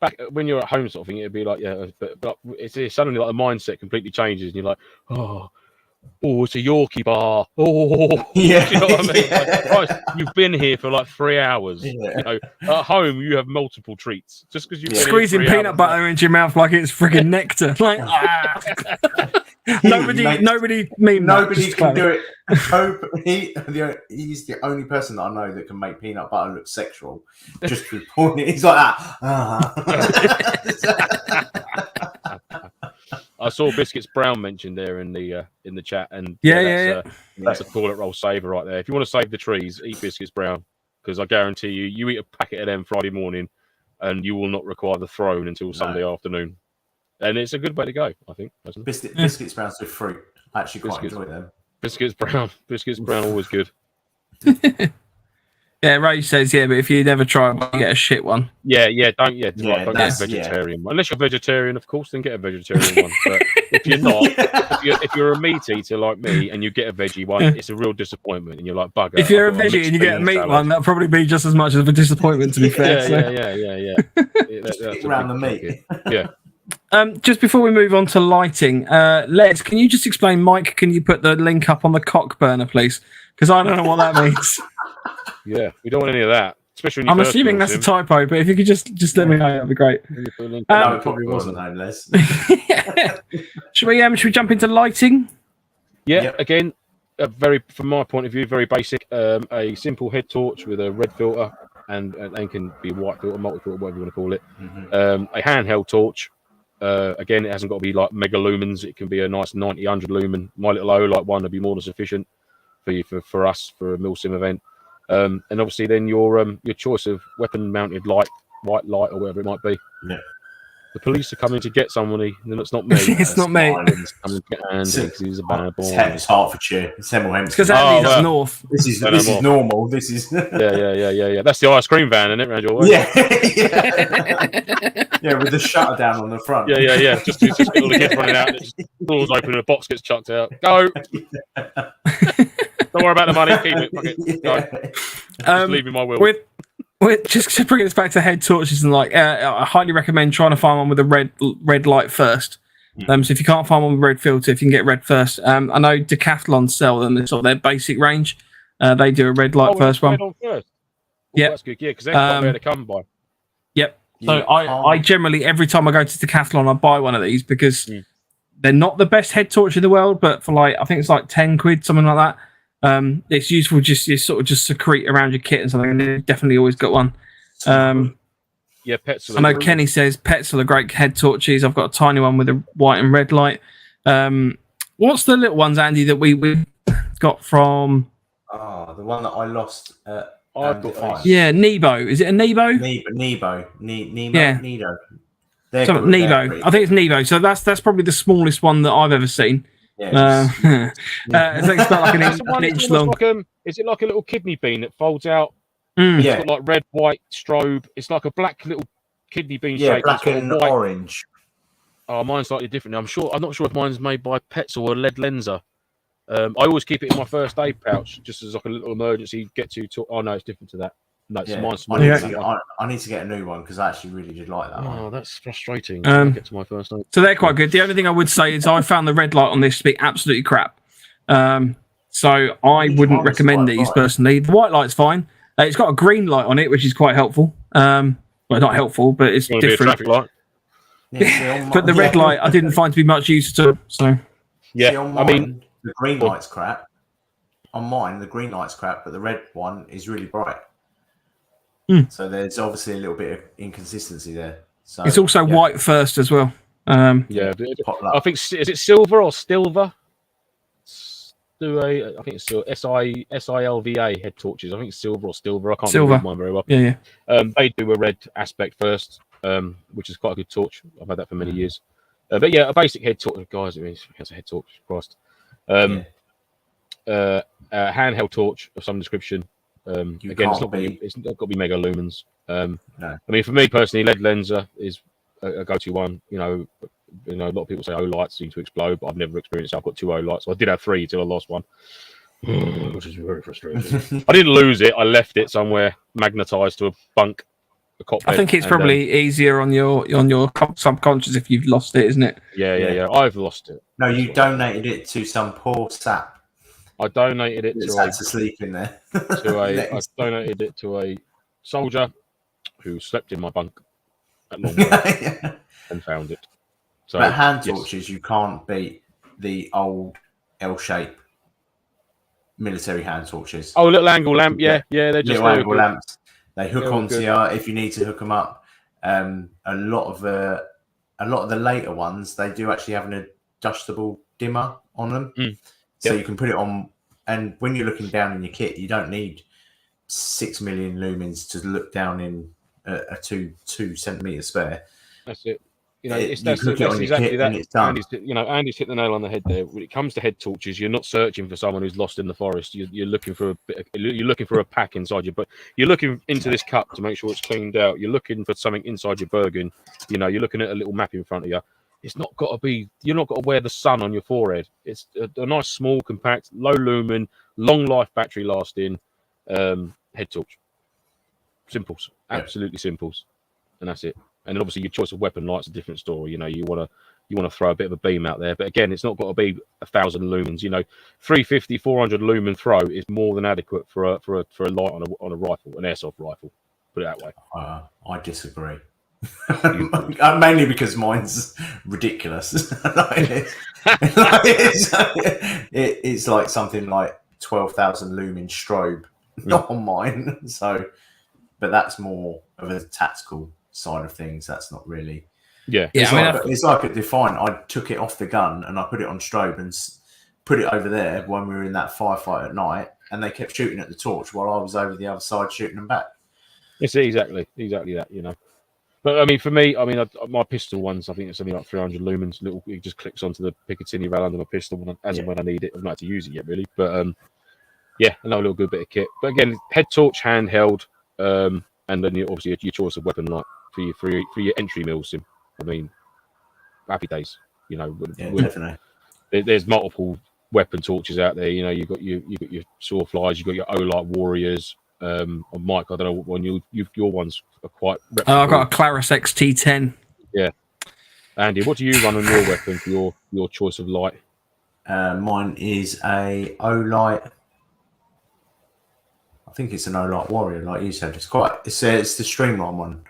back when you're at home sort of thing, it'd be like, but it's suddenly like the mindset completely changes and you're like, oh, it's a Yorkie bar. Oh, yeah. You know what I mean? Like, Christ, you've been here for like 3 hours. Yeah. At home, you have multiple treats. Just because you're squeezing peanut butter into your mouth like it's friggin' nectar. Like, nobody can do it. He's the only person that I know that can make peanut butter look sexual. Just for pouring it, he's like that. I saw Biscuits Brown mentioned there in the chat, and that's a toilet roll saver right there. If you want to save the trees, eat Biscuits Brown, because I guarantee you eat a packet of them Friday morning, and you will not require the throne until Sunday afternoon. And it's a good way to go, I think. Biscuits Brown's with fruit. I actually quite enjoy them. Biscuits Brown, always good. Yeah, Ray says, but if you never try one, you get a shit one. Don't get a vegetarian one. Unless you're vegetarian, of course, then get a vegetarian one. But if you're not, if you're a meat eater like me and you get a veggie one, it's a real disappointment. And you're like, bugger. If you're a veggie and you get a meat one, that'll probably be just as much of a disappointment, to be fair. Stick around the meat. Yeah. Just before we move on to lighting, Les, can you just explain, Mike, can you put the link up on the cock burner, please? Because I don't know what that means. Yeah, we don't want any of that. Especially when I'm assuming that's a typo, but if you could just let me know, that'd be great. No, it probably wasn't, though, Les. Should we jump into lighting? Yeah. Again, from my point of view, very basic. A simple head torch with a red filter and can be a white filter, multi-filter, whatever you want to call it. A handheld torch. Again, it hasn't got to be like mega lumens. It can be a nice 90, 100 lumen. My little O-light one would be more than sufficient for us for a MilSim event. And obviously then your choice of weapon mounted light, white light or whatever it might be. Yeah. The police are coming to get somebody, then it's not me. It's not me. Coming to get Andy because he's a bad boy. It's Hertfitshire. It's Hemel Hempstead. Because Andy's up north. This is normal. This is Yeah. That's the ice cream van, isn't it, round your way? Yeah, with the shutter down on the front. Yeah. Just get all the kids running out. Just doors open and a box gets chucked out. Go. Don't worry about the money. Keep it. Fuck it. Go. Just leave me my will. Just to bring us back to head torches and I highly recommend trying to find one with a red light first. So if you can't find one with red filter, if you can get red first. I know Decathlon sell them. It's sort of their basic range. They do a red light first one. Yeah, that's good. Yeah, because they're quite rare to come by. Yep. So I generally, every time I go to Decathlon, I buy one of these because they're not the best head torch in the world, but for I think it's like 10 quid, something like that. It's useful just secrete around your kit and something, and they've definitely always got one. Petzl. I know Kenny says Petzl are great head torches. I've got a tiny one with a white and red light. What's the little ones, Andy, that we got from? The one that I lost at Nebo. Is it a Nebo? Nebo. Nebo. I think it's Nebo. So that's probably the smallest one that I've ever seen. It's about like an inch long. Is it like a little kidney bean that folds out? It's got like red, white strobe. It's like a black little kidney bean shape. Black and orange. Oh, mine's slightly different. I'm not sure if mine's made by Petzl or Lead Lenser. I always keep it in my first aid pouch, just as like a little emergency get to. Oh no, it's different to that. No, Yeah. mine's I smaller need, than to that get, one. I need to get a new one because I actually really did like that one. Oh, that's frustrating. Um, I'll get to my first note. So they're quite good. The only thing I would say is I found the red light on this to be absolutely crap. So I Each wouldn't one's recommend quite these bright. personally. The white light's fine. It's got a green light on it, which is quite helpful. Well, not helpful, but it's You want to be a different. traffic light? Yeah, see, on But the red light I didn't find to be much use at all. So Yeah, See, on I mine, mean, the green light's crap. On mine, the green light's crap, but the red one is really bright. So there's obviously a little bit of inconsistency there. So it's also white first as well. yeah. Pop I think is it silver or silver? I think it's still SILVA head torches. I think it's silver or silver. I can't Silver. read mine very well. Yeah. They do a red aspect first, which is quite a good torch. I've had that for many years. But yeah, a basic head torch, guys. I mean, it's a head torch, Christ. Handheld torch of some description. Again, it's not got to be mega lumens. No. I mean, for me personally, lead lenser is a go-to one. You know, a lot of people say O lights seem to explode, but I've never experienced it. I've got 2 O lights. I did have 3 till I lost one, which is very frustrating. I didn't lose it. I left it somewhere magnetized to a bunk, a cockpit. I think it's probably easier on your subconscious if you've lost it, isn't it? Yeah. I've lost it. No, you donated it to some poor sap. I donated it to sleep in there. I donated it to a soldier who slept in my bunk at long range and found it. So, but hand torches, you can't beat the old L-shape military hand torches. Oh, little angle lamp, yeah, they're just little angle good. lamps. They hook onto you if you need to hook them up. A lot of the later ones, they do actually have an adjustable dimmer on them, so you can put it on. And when you're looking down in your kit, you don't need 6 million lumens to look down in a 2 centimeter spare. That's it. You know, that's exactly that. It's done. Andy's hit the nail on the head there. When it comes to head torches, you're not searching for someone who's lost in the forest. You're looking for a pack inside you, but you're looking into this cup to make sure it's cleaned out. You're looking for something inside your Bergen. You know, you're looking at a little map in front of you. It's not got to be. You're not got to wear the sun on your forehead. It's a nice, small, compact, low lumen, long life battery lasting head torch. Simples, absolutely simples, and that's it. And then obviously your choice of weapon light's a different story. You know, you want to throw a bit of a beam out there, but again, it's not got to be 1,000 lumens. You know, 350, 400 lumen throw is more than adequate for a light on a rifle, an airsoft rifle. Put it that way. I disagree. Mainly because mine's ridiculous. It's like something like 12,000 lumen strobe, not on mine. So, but that's more of a tactical side of things. That's not really. It's like a Defiant. I took it off the gun and I put it on strobe and put it over there when we were in that firefight at night, and they kept shooting at the torch while I was over the other side shooting them back. It's exactly that, you know. But I mean, for me, my pistol ones, I think it's something like 300 lumens. It just clicks onto the Picatinny rail under my pistol and when I need it. I've not had to use it yet, really. But another little good bit of kit. But again, head torch, handheld, and then obviously your choice of weapon light for your entry MilSim. I mean, happy days. You know, definitely. There's multiple weapon torches out there. You know, you've got your Sawflies, you've got your O-Light Warriors. Mike, I don't know what one your ones are quite. I've got a Claris XT10. Yeah, Andy, what do you run on your weapon for your choice of light? Mine is a O-Light. I think it's an O-Light Warrior, like you said. It's the Streamline one.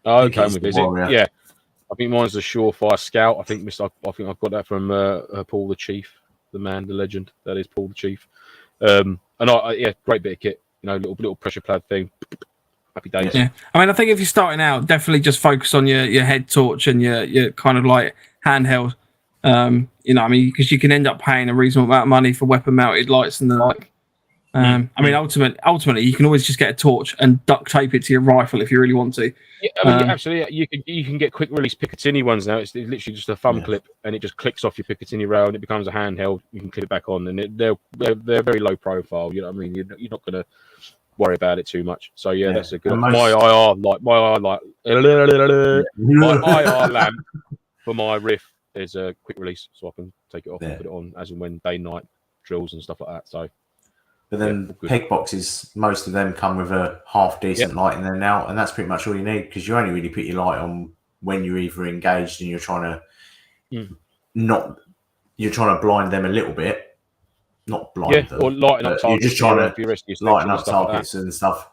Oh, okay, is it? Yeah, I think mine's the Surefire Scout. I think I've got that from Paul the Chief, the man, the legend. That is Paul the Chief. And great bit of kit. You know, little pressure pad thing. Happy days. Yeah, I mean, I think if you're starting out, definitely just focus on your head torch and your kind of like handheld. You know, I mean, because you can end up paying a reasonable amount of money for weapon mounted lights and the like. I mean, ultimately, you can always just get a torch and duct tape it to your rifle if you really want to. Yeah, I mean, absolutely. You can get quick release Picatinny ones now. It's literally just a thumb clip, and it just clicks off your Picatinny rail, and it becomes a handheld. You can clip it back on, and they're very low profile. You know what I mean? You're not going to worry about it too much. So that's a good. My IR lamp for my riff is a quick release, so I can take it off and put it on as and when day night drills and stuff like that. So. But then peg boxes, most of them come with a half decent light in there now, and that's pretty much all you need, because you only really put your light on when you're either engaged and you're trying to you're trying to blind them a little bit, not blind them, or lighting up targets. You're just trying to lighten up stuff targets and stuff.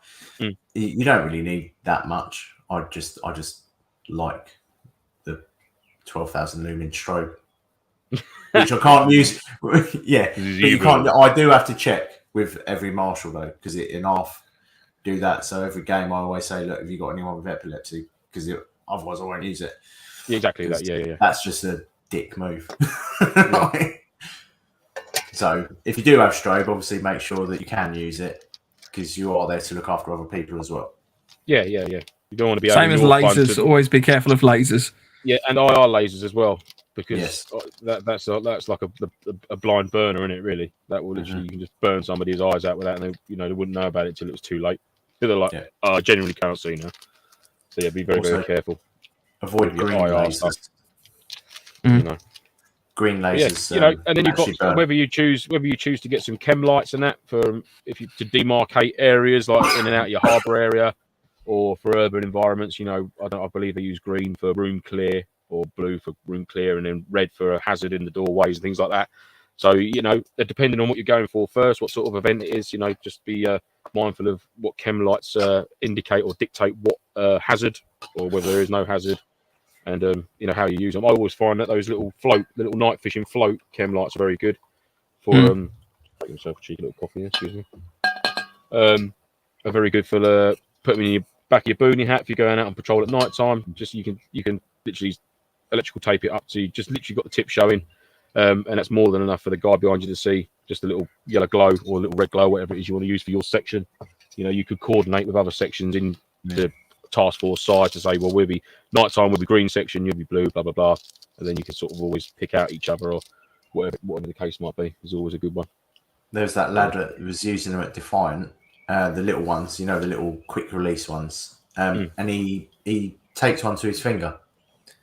You don't really need that much. I just like the 12,000 lumen strobe, which I can't use. Yeah, but you can't. I do have to check with every marshal though, because it in half do that. So every game I always say, look, have you got anyone with epilepsy? Because otherwise I won't use it. Yeah, exactly that. Yeah. That's just a dick move. So if you do have strobe, obviously make sure that you can use it, because you are there to look after other people as well. Yeah. You don't want to be same as lasers. Always be careful of lasers. Yeah, and IR lasers as well, because that's like a blind burner, isn't it? Really, that will literally you can just burn somebody's eyes out with that, and they wouldn't know about it till it was too late. They're like, I genuinely can't see now. So yeah, be very careful. Avoid green lasers. Green lasers. Yeah, and then you've got whether you choose to get some chem lights and that for to demarcate areas like in and out of your harbour area, or for urban environments. I believe they use green for room clear, or blue for room clear, and then red for a hazard in the doorways and things like that. So depending on what you're going for first, what sort of event it is, just be mindful of what chem lights indicate or dictate what hazard, or whether there is no hazard. And how you use them. I always find that those little night fishing float chem lights are very good for make myself a cheeky little coffee. Excuse me. Are very good for putting them in your back of your boonie hat if you're going out on patrol at night time. Just you can literally electrical tape it up to just literally got the tip showing, and that's more than enough for the guy behind you to see. Just a little yellow glow or a little red glow, whatever it is you want to use for your section. You could coordinate with other sections in the task force side to say, well, we'll be nighttime, we'll be green section, you'll be blue, blah blah blah, and then you can sort of always pick out each other, or whatever the case might be. Is always a good one. There's that lad that was using them at Defiant, the little ones, the little quick release ones, and he takes one to his finger.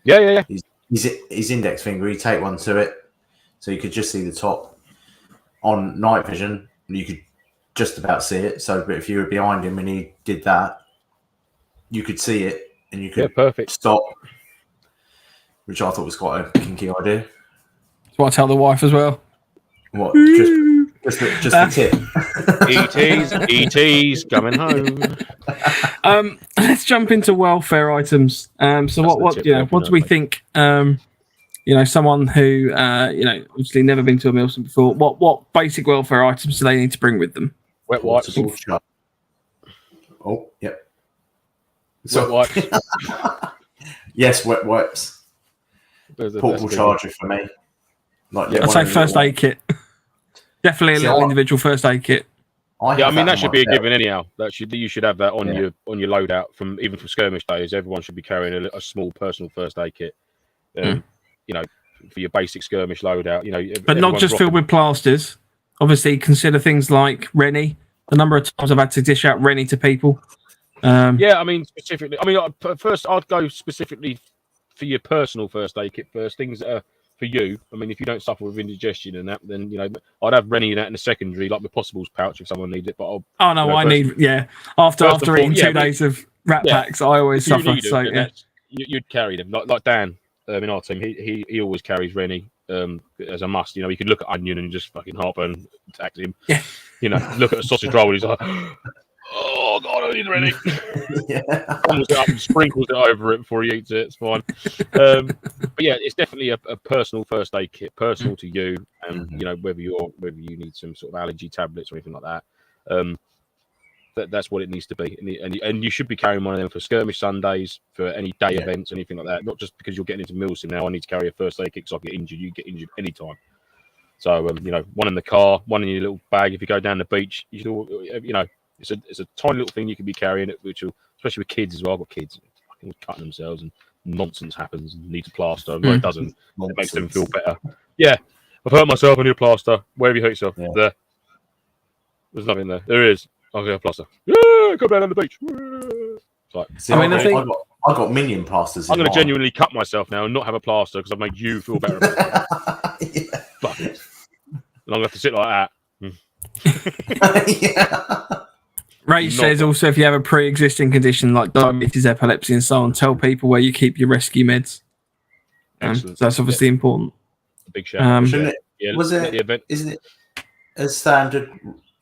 Yeah. His index finger. He take one to it, so you could just see the top. On night vision, you could just about see it. So, but if you were behind him and he did that, you could see it, and you could stop, which I thought was quite a kinky idea. That's what I tell the wife as well. What? Just the tip. ET's coming home. Let's jump into welfare items. So what do we think? Someone who obviously never been to a MilSim before. What basic welfare items do they need to bring with them? Wet wipes. Oh, yep. Wet wipes. Yes, wet wipes. Portable charger for me. I'd say first aid kit. Definitely a little individual first aid kit. That should be a given anyhow. You should have that on your loadout from skirmish days. Everyone should be carrying a small personal first aid kit. For your basic skirmish loadout. But not just filled with plasters. Obviously, consider things like Rennie. The number of times I've had to dish out Rennie to people. Specifically. First I'd go specifically for your personal first aid kit first. Things that are for you. If you don't suffer with indigestion and that, then I'd have Rennie in that in a secondary, like my possibles pouch if someone needs it. But after eating 2 days of rat packs, I always suffer. You'd carry them like Dan in our team. He always carries Rennie as a must. You could look at Onion and just fucking heartburn attack him. Yeah. Look at a sausage roll and he's like, oh god, I need Rennie. Comes it up and sprinkles it over it before he eats it. It's fine. But yeah, it's definitely a personal first aid kit, personal to you, and whether you need some sort of allergy tablets or anything like that. That's what it needs to be, and you should be carrying one of them for skirmish Sundays, for any day events, anything like that. Not just because you're getting into MilSim now. I need to carry a first aid kit because I get injured. You get injured anytime. So one in the car, one in your little bag. If you go down the beach, you should it's a tiny little thing you can be carrying it, which will, especially with kids as well. I've got kids fucking cutting themselves and nonsense happens and need a plaster. And it doesn't. It makes them feel better. Yeah, I've hurt myself. I need a plaster. Where have you hurt yourself? Yeah. There. There's nothing there. There is. I'll get a plaster. Yeah, go down on the beach. I got minion plasters. I'm going to genuinely cut myself now and not have a plaster because I've made you feel better. Fuck it. And I'm going to have to sit like that. Yeah. Rage says also, if you have a pre-existing condition like diabetes, epilepsy, and so on, tell people where you keep your rescue meds. So that's obviously important. Big shout. Shouldn't it? Yeah, Was it? the event. Isn't it as standard?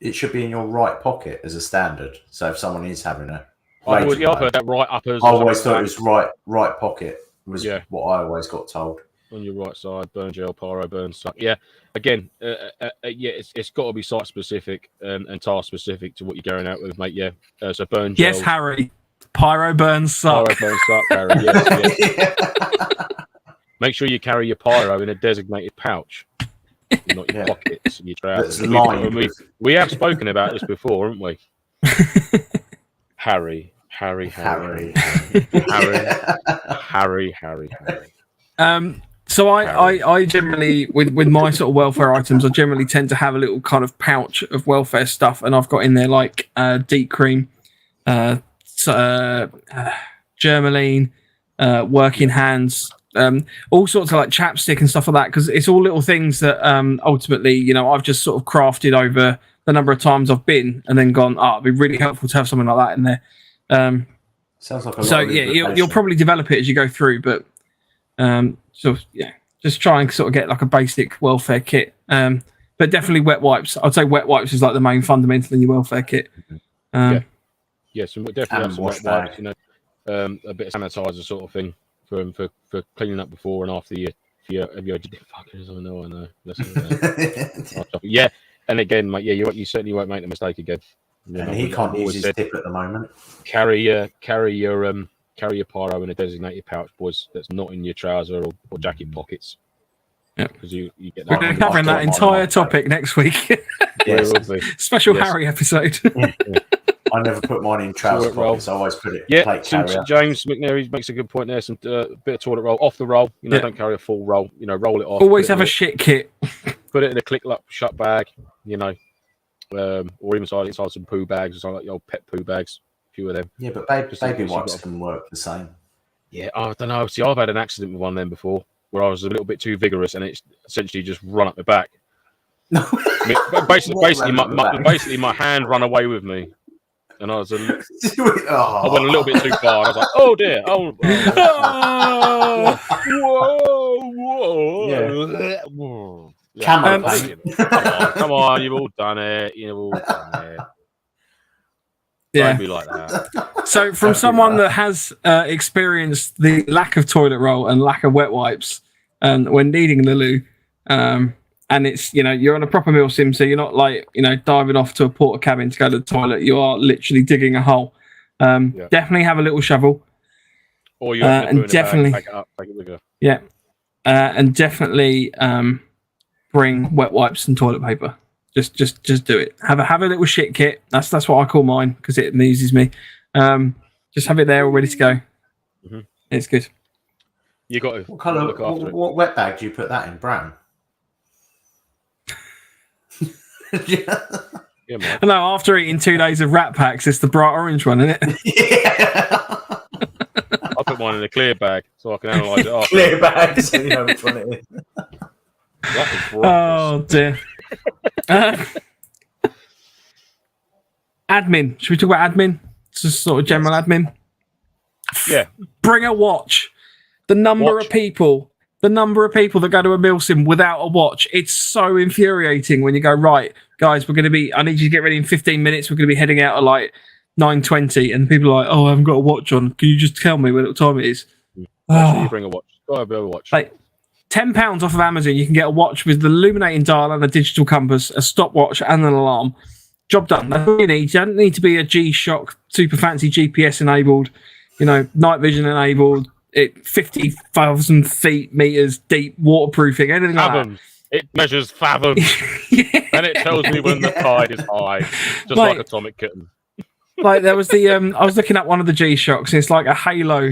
It should be in your right pocket as a standard. So if someone is having a, I've heard that right up as. I always thought it was right pocket was Yeah. what I always got told. On your right side, burn gel, pyro, burn stuff. Yeah, again, it's got to be site specific and task specific to what you're going out with, mate. Yeah, so burn gel. Yes, Harry. Pyro burns suck. Pyro burn suck, Harry. Yes. Make sure you carry your pyro in a designated pouch, not your pockets and your trousers. We have spoken about this before, haven't we? Harry. So I generally, with my sort of welfare items, I generally tend to have a little kind of pouch of welfare stuff, and I've got in there like deep cream, Germaline, working hands, all sorts of like chapstick and stuff like that, because it's all little things that ultimately, you know, I've just sort of crafted over the number of times I've been and then gone, it'd be really helpful to have something like that in there. Sounds like a so lot of you'll probably develop it as you go through, but just try and sort of get like a basic welfare kit. But definitely wet wipes. I'd say wet wipes is like the main fundamental in your welfare kit. Yes, and we definitely have some wet wipes, you know, a bit of sanitizer sort of thing for cleaning up before and after you fuckers. I know. Yeah, and again, mate, you certainly won't make the mistake again. And he can't use his tip at the moment. Carry your pyro in a designated pouch, boys. That's not in your trouser or jacket pockets. Yeah, because you get that. We're going to cover that entire topic next week. Yes. Special Harry episode. I never put mine in trouser pockets. I always put it. Yeah, James McNary makes a good point there. Some bit of toilet roll off the roll. You know, don't carry a full roll. You know, roll it off. Always have a shit kit. Put it in a click-lock shut bag. You know. Or even inside some poo bags or something like the old pet poo bags, a few of them. Yeah, but baby wipes can work the same. Yeah, I don't know. See, I've had an accident with one of them before where I was a little bit too vigorous and it's essentially just run up my back. No, basically, my hand ran away with me, and I was I went a little bit too far. And I was like, oh dear, whoa. Come on, you've all done it. Yeah. Don't be like that. So, from someone that has experienced the lack of toilet roll and lack of wet wipes when needing the loo, and it's, you know, you're on a proper MilSim, so you're not like, you know, diving off to a porta cabin to go to the toilet. You are literally digging a hole. Definitely have a little shovel. Or you and definitely take it up, take it with you. Yeah, and definitely bring wet wipes and toilet paper. Just do it. Have a little shit kit. That's what I call mine because it amuses me. Just have it there all ready to go. Mm-hmm. It's good. You got to. What colour? What wet bag do you put that in? Brown. Yeah, man. No, after eating 2 days of Rat Packs, it's the bright orange one, isn't it? Yeah. I put mine in a clear bag so I can analyse it after. Clear bag, so you know which one it is. Oh dear. Admin. Should we talk about admin? Just sort of general admin. Yeah. Bring a watch. The number of people that go to a MilSim without a watch. It's so infuriating when you go, right, guys, I need you to get ready in 15 minutes. We're going to be heading out at like 9:20, and people are like, oh, I haven't got a watch on. Can you just tell me what time it is? You bring a watch. Go have a watch. Like £10 off of Amazon, you can get a watch with the illuminating dial and a digital compass, a stopwatch, and an alarm. Job done. That's all you need. You don't need to be a G-Shock, super fancy GPS enabled, you know, night vision enabled, 50,000 meters deep, waterproofing, anything like that. It measures fathoms, and it tells me when the tide is high, just like Atomic Kitten. Like there was the I was looking at one of the G-Shocks. It's like a halo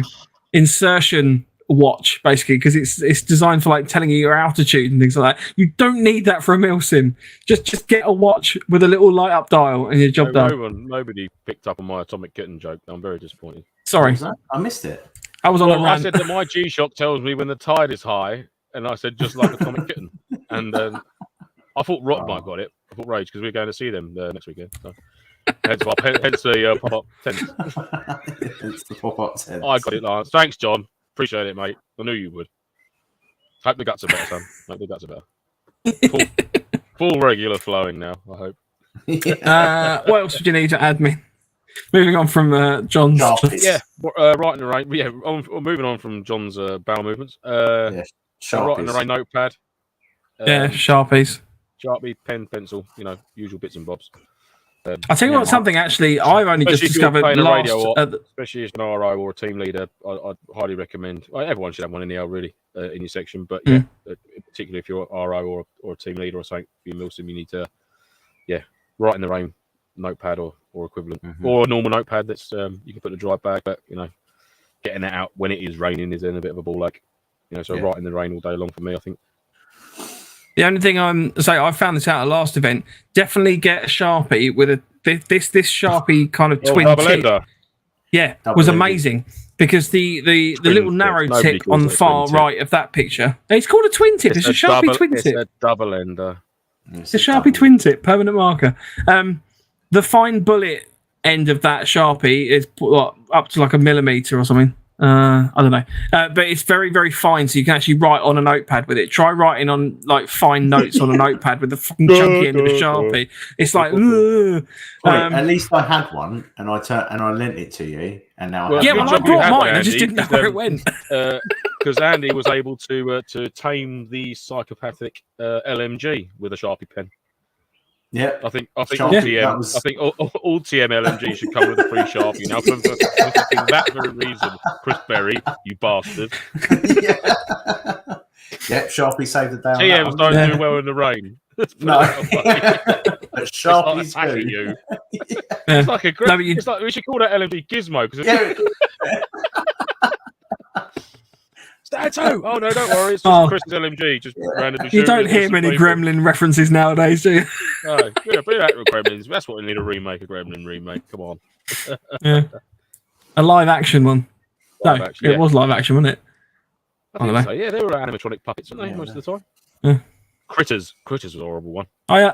insertion watch, basically, because it's designed for like telling you your altitude and things like that. You don't need that for a MilSim. Just get a watch with a little light up dial and your job done. Nobody picked up on my Atomic Kitten joke. I'm very disappointed. Sorry, I missed it. I was on a rant. I said that my G-Shock tells me when the tide is high, and I said just like Atomic Kitten, and I thought Rock might got it. I thought Rage because we're going to see them next weekend. So. hence the pop-up tent. It's the pop-up tent. I got it, Lance. Thanks, John. Appreciate it, mate. I knew you would. Hope the guts are better, son. Hope the guts are better. Full regular flowing now, I hope. What else would you need to add me? Moving on from John's. Yeah, right in the rain. Yeah, moving on from John's bowel movements. Right in the rain notepad. Sharpies. Sharpie, pen, pencil, usual bits and bobs. I'll tell you what, something actually I've only just discovered last... especially as an RO or a team leader, I'd highly recommend... everyone should have one in the L, really, in your section. But, particularly if you're an RO or a team leader or something for your MilSim, you need to, write in the rain notepad or equivalent. Or a normal notepad that's you can put in a dry bag, but, getting that out when it is raining is then a bit of a ball ache. So write in the rain all day long for me, I think. The only thing I found this out at last event. Definitely get a Sharpie with this Sharpie kind of twin tip. Yeah, was amazing because the little narrow tip on the far right of that picture. It's called a twin tip. It's a Sharpie twin tip. It's a double ender. It's a Sharpie twin tip, permanent marker. The fine bullet end of that Sharpie is up to like a millimeter or something. I don't know, but it's very, very fine, so you can actually write on a notepad with it. Try writing on like fine notes on a notepad with the fucking chunky end of a Sharpie. It's like, at least I had one, and I lent it to you, and now I brought mine. I just didn't know where it went. Because Andy was able to tame the psychopathic LMG with a Sharpie pen. Yeah, I think all TM LMG should come with a free Sharpie now for that very reason. Chris Berry, you bastard. Yep, Sharpie saved the day. TMs don't do well in the rain. No, but Sharpie's attacking you. It's like a great. It's like we should call that LMG Gizmo because. Statue! Oh no, don't worry. It's just Chris's LMG. Just randomly. You don't hear many Gremlin references nowadays, do you? No, bring that with Gremlins. That's what we need a remake, a Gremlin remake. Come on. A live action one. It was live action, wasn't it? I don't know. So. Yeah, they were animatronic puppets, weren't they, most of the time? Yeah. Critters was a horrible one. Oh yeah.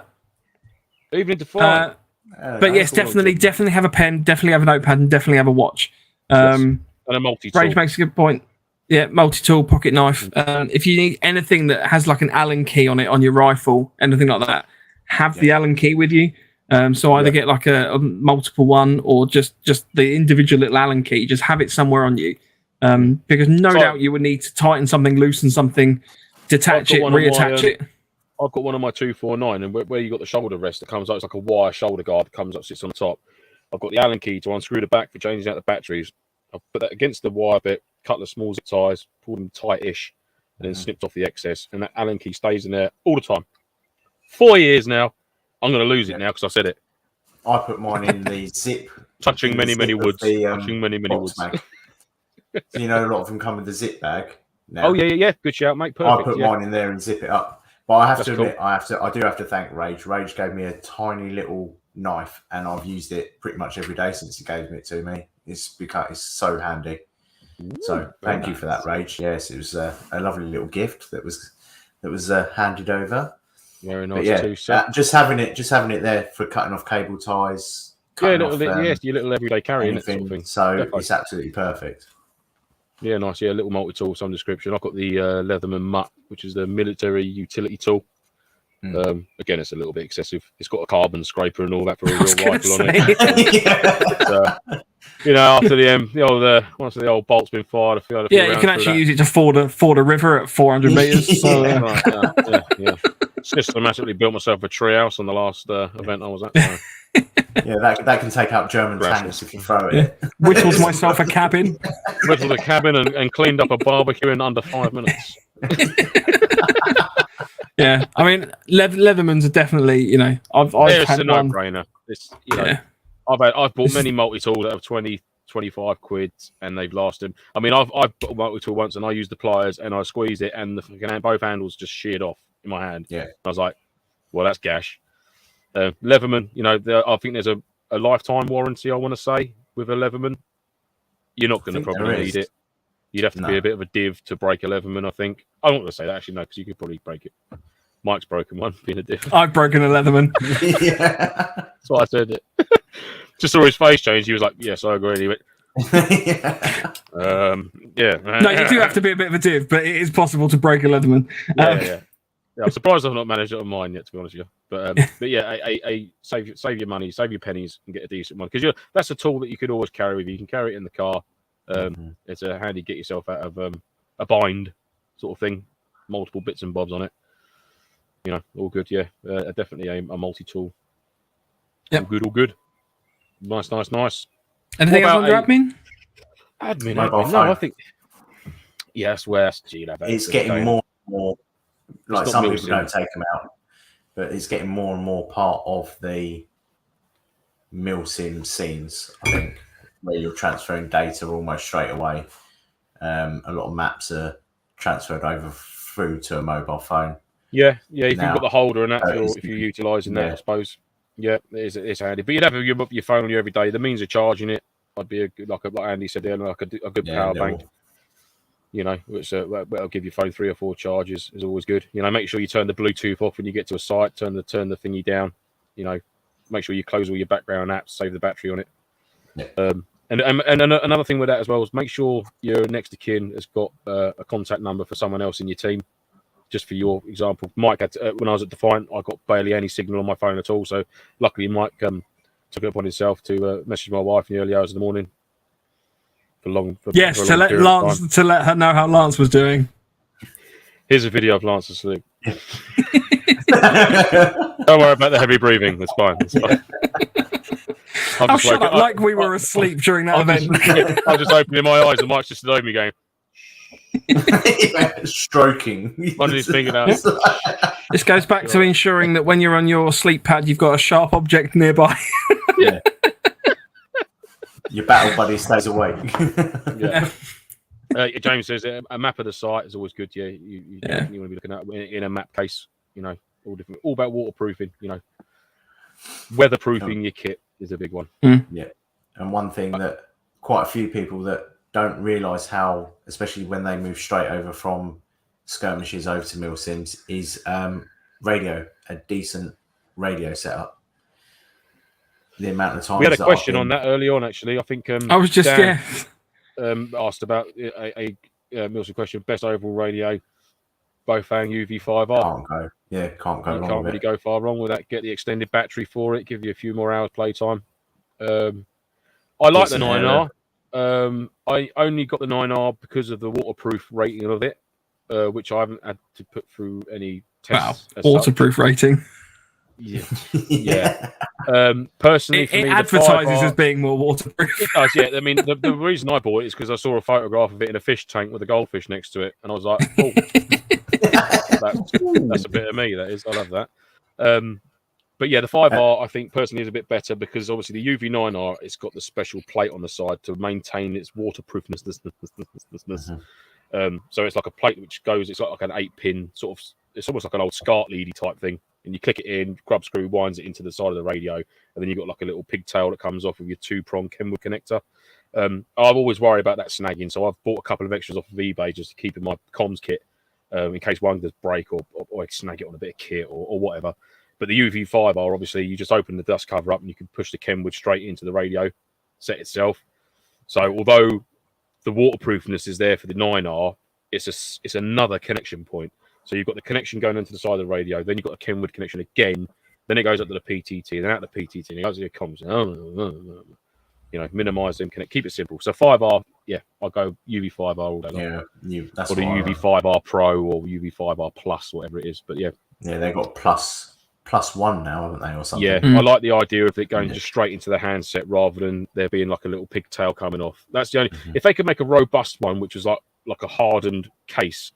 Even into fire. But yes, definitely have a pen, definitely have a notepad, and definitely have a watch. And a multi-tool. Rage makes a good point. Yeah, multi-tool, pocket knife. If you need anything that has like an Allen key on it on your rifle, anything like that, have the Allen key with you. So either get like a multiple one or just the individual little Allen key. Just have it somewhere on you, because no doubt you would need to tighten something, loosen something, detach it, reattach it. I've got one on my 249, and where you got the shoulder rest that comes up, it's like a wire shoulder guard that comes up, sits on the top. I've got the Allen key to unscrew the back for changing out the batteries. I've put that against the wire bit, cut the small zip ties, pulled them tight-ish, and then snipped off the excess. And that Allen key stays in there all the time. 4 years now. I'm going to lose it now because I said it. I put mine in the zip. Touching many woods. Touching many woods. You know, a lot of them come with the zip bag. Now. Oh, yeah. Good shout, mate. Perfect. I put mine in there and zip it up. But I have to admit, I do have to thank Rage. Rage gave me a tiny little knife, and I've used it pretty much every day since he gave it to me. It's so handy. So thank you for that, Rage. Yes, it was a lovely little gift that was handed over. Very nice too. Just having it there for cutting off cable ties. Your little everyday carry, sort of thing. So definitely. It's absolutely perfect. Yeah, nice. Yeah, little multi-tool, some description. I've got the Leatherman Mutt, which is the military utility tool. Again, it's a little bit excessive. It's got a carbon scraper and all that for a real rifle on it. After once the old bolt's been fired, you can actually use it to ford a river at 400 meters. So, yeah. Systematically built myself a tree house on the last event I was at. So. Yeah, that can take out German tanks if you throw it. Whittled myself a cabin. Whittled a cabin and cleaned up a barbecue in under 5 minutes. Yeah, I mean, Leathermans are definitely, I've had a no-brainer. I've bought many multi-tools that have 20, 25 quid, and they've lasted. I mean, I've bought a multi-tool once, and I used the pliers, and I squeezed it, and both handles just sheared off in my hand. Yeah, I was like, well, that's gash. Leatherman, I think there's a lifetime warranty, I want to say, with a Leatherman. You're not going to probably need it. You'd have to be a bit of a div to break a Leatherman, I think. I'm not going to say that, actually, no, because you could probably break it. Mike's broken one, being a diff. I've broken a Leatherman. Yeah. That's why I said it. Just saw his face change. He was like, "Yes, I agree." He went, yeah. No, you do have to be a bit of a div, but it is possible to break a Leatherman. Yeah. I'm surprised I've not managed it on mine yet, to be honest with you. But yeah, save your money, save your pennies, and get a decent one, because that's a tool that you could always carry with you. You can carry it in the car. It's a handy get yourself out of a bind sort of thing. Multiple bits and bobs on it. All good. Yeah, definitely a multi-tool. Yep. All good. Nice. Anything else on your admin? Admin. Mobile No, I phone. think. Yes, West. It's getting more and more. Like, It's some not people don't take them out, but it's getting more and more part of the MilSim scenes, I think, where you're transferring data almost straight away. A lot of maps are transferred over through to a mobile phone. Yeah. If you've Now, got the holder and that, it's- if you're utilising that, yeah. I suppose. Yeah, it's handy. But you'd have your phone on you every day. The means of charging it, I'd be like Andy said earlier, like a good power bank. Which that'll give your phone 3 or 4 charges is always good. Make sure you turn the Bluetooth off when you get to a site. Turn the thingy down. Make sure you close all your background apps. Save the battery on it. Yeah. And another thing with that as well is make sure your next of kin has got a contact number for someone else in your team. Just for your example, Mike had when I was at Defiant, I got barely any signal on my phone at all. So luckily, Mike took it upon himself to message my wife in the early hours of the morning. To let her know how Lance was doing. Here's a video of Lance asleep. Don't worry about the heavy breathing. That's fine. I'll shut up like we were asleep during that event. I'm just opening my eyes and Mike's just stood over me going. Stroking. One of his fingernails. This goes back to ensuring that when you're on your sleep pad, you've got a sharp object nearby. Yeah. Your battle buddy stays awake. Yeah. James says a map of the site is always good. Yeah, you want to be looking at in a map case. All about waterproofing. Weatherproofing your kit is a big one. Yeah, and one thing that quite a few people that don't realise how, especially when they move straight over from skirmishes over to MilSims, is radio, a decent radio setup. The amount of times we had a question on that early on, actually. I think I was just Dan, asked about a MilSim question. Best overall radio, Bofang UV5R. Can't go wrong. Can't really go far wrong with that. Get the extended battery for it. Give you a few more hours playtime. I like the 9R. I only got the 9R because of the waterproof rating of it, which I haven't had to put through any tests. Wow, waterproof rating. Yeah. Personally, for it me, advertises as being more waterproof. It does, yeah. I mean, the reason I bought it is because I saw a photograph of it in a fish tank with a goldfish next to it, and I was like, "Oh, that's a bit of me. That is, I love that." But yeah, the 5R I think personally is a bit better because obviously the UV9R, it's got the special plate on the side to maintain its waterproofness. So it's like a plate which goes. It's like an 8-pin sort of. It's almost like an old SCART leady type thing. And you click it in, grub screw winds it into the side of the radio, and then you've got like a little pigtail that comes off with your 2-prong Kenwood connector. I've always worried about that snagging, so I've bought a couple of extras off of eBay just to keep in my comms kit in case one does break or I snag it on a bit of kit or whatever. But the UV5R, obviously, you just open the dust cover up and you can push the Kenwood straight into the radio set itself. So although the waterproofness is there for the 9R, it's another connection point. So you've got the connection going into the side of the radio, then you've got a Kenwood connection again, then it goes up to the PTT, then out the PTT, and it goes to your comms. Minimise them, keep it simple. So 5R, yeah, I'll go UV5R all day long. Yeah, that's or the UV5R Pro or UV5R Plus, whatever it is. But yeah. Yeah, they've got plus one now, haven't they, or something? Yeah, I like the idea of it going just straight into the handset rather than there being like a little pigtail coming off. That's the only... If they could make a robust one, which was like a hardened case,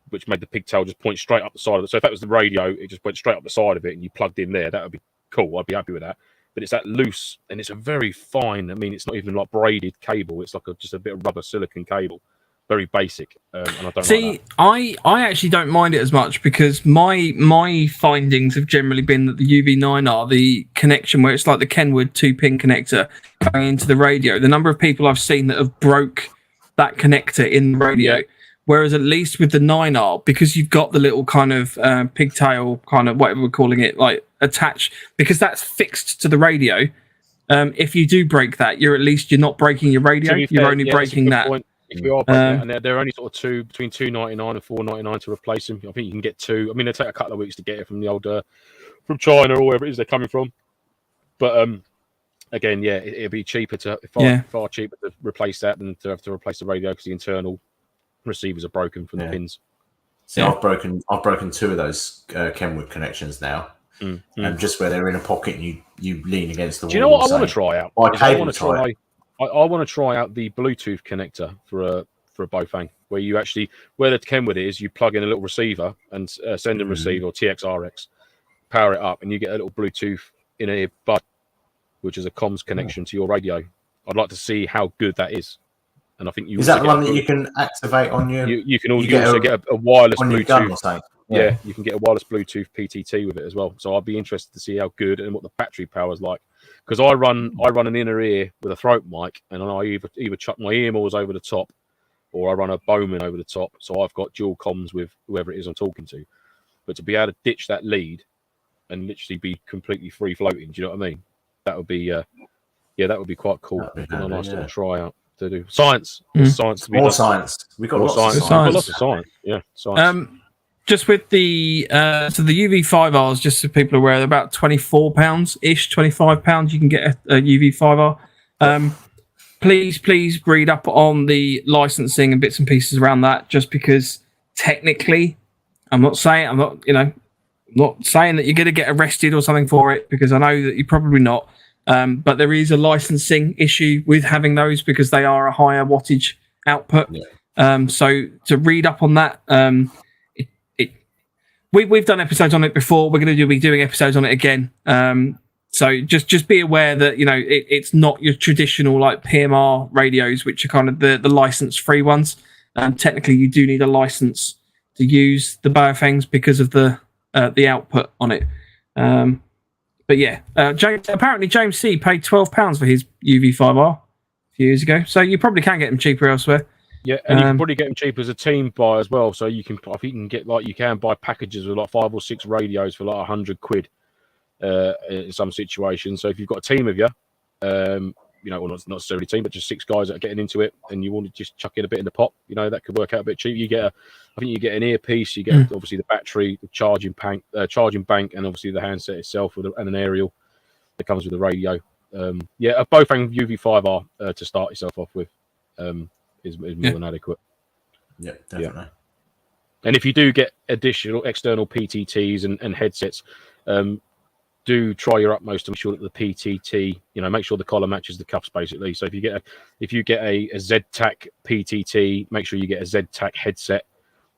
which made the pigtail just point straight up the side of it. So if that was the radio, it just went straight up the side of it and you plugged in there, that would be cool. I'd be happy with that. But it's that loose and it's a very fine, I mean, it's not even like braided cable. It's like just a bit of rubber silicon cable. Very basic. And I don't See, like that. I actually don't mind it as much because my findings have generally been that the UV9R, the connection where it's like the Kenwood 2-pin connector going into the radio, the number of people I've seen that have broke that connector in the radio Whereas at least with the 9R, because you've got the little kind of pigtail, kind of whatever we're calling it, like attached, because that's fixed to the radio. If you do break that, you're not breaking your radio. You're only breaking that. Point. If you are breaking that, and they're only sort of between $2.99 and $4.99 to replace them. I think you can get 2. I mean, they take a couple of weeks to get it from the old from China or wherever it is they're coming from. But again, yeah, it'd be cheaper far cheaper to replace that than to have to replace the radio because the internal receivers are broken from the pins. See, I've broken 2 of those Kenwood connections now. And just where they're in a pocket and you lean against the wall. Do you know what I want to try out? I want to try out the Bluetooth connector for a Bofang, where you actually, where the Kenwood is, you plug in a little receiver and send and receive, or TXRX, power it up, and you get a little Bluetooth in a bud, which is a comms connection to your radio. I'd like to see how good that is. And I think you is that the one that you can activate on your? You can also get a wireless Bluetooth. Yeah, you can get a wireless Bluetooth PTT with it as well. So I'd be interested to see how good and what the battery power is like. Because I run an inner ear with a throat mic, and I either chuck my earmuffs over the top, or I run a Bowman over the top. So I've got dual comms with whoever it is I'm talking to. But to be able to ditch that lead and literally be completely free floating, do you know what I mean? That would be that would be quite cool. And a nice little try out to do science. Science to be more science. We've got lots of science. Lots of science. Yeah, science. Just with the so the UV5Rs, just so people are aware, they're about £24 ish, £25. You can get a UV5R. Please read up on the licensing and bits and pieces around that. Just because technically, I'm not saying that you're going to get arrested or something for it, because I know that you're probably not. But there is a licensing issue with having those because they are a higher wattage output. Yeah. So to read up on that. We've done episodes on it before. We're going to be doing episodes on it again. So just be aware that it's not your traditional like PMR radios, which are kind of the license-free ones. Technically, you do need a license to use the Baofangs because of the output on it. But yeah, apparently James C paid £12 for his UV5R a few years ago. So you probably can get them cheaper elsewhere. Yeah, and you can probably get them cheap as a team buy as well. So I think you can get you can buy packages with like 5 or 6 radios for like £100 in some situations. So if you've got a team of you, well, not necessarily a team, but just 6 guys that are getting into it, and you want to just chuck in a bit in the pot, that could work out a bit cheap. I think you get an earpiece, you get obviously the battery, the charging bank, and obviously the handset itself and an aerial that comes with the radio. A Bofang UV5R to start yourself off with. Is more than adequate. Yeah, definitely. Yeah. And if you do get additional external PTTs and headsets, do try your utmost to make sure that the PTT, make sure the collar matches the cuffs basically. So if you get a Z-Tac PTT, make sure you get a Z-Tac headset.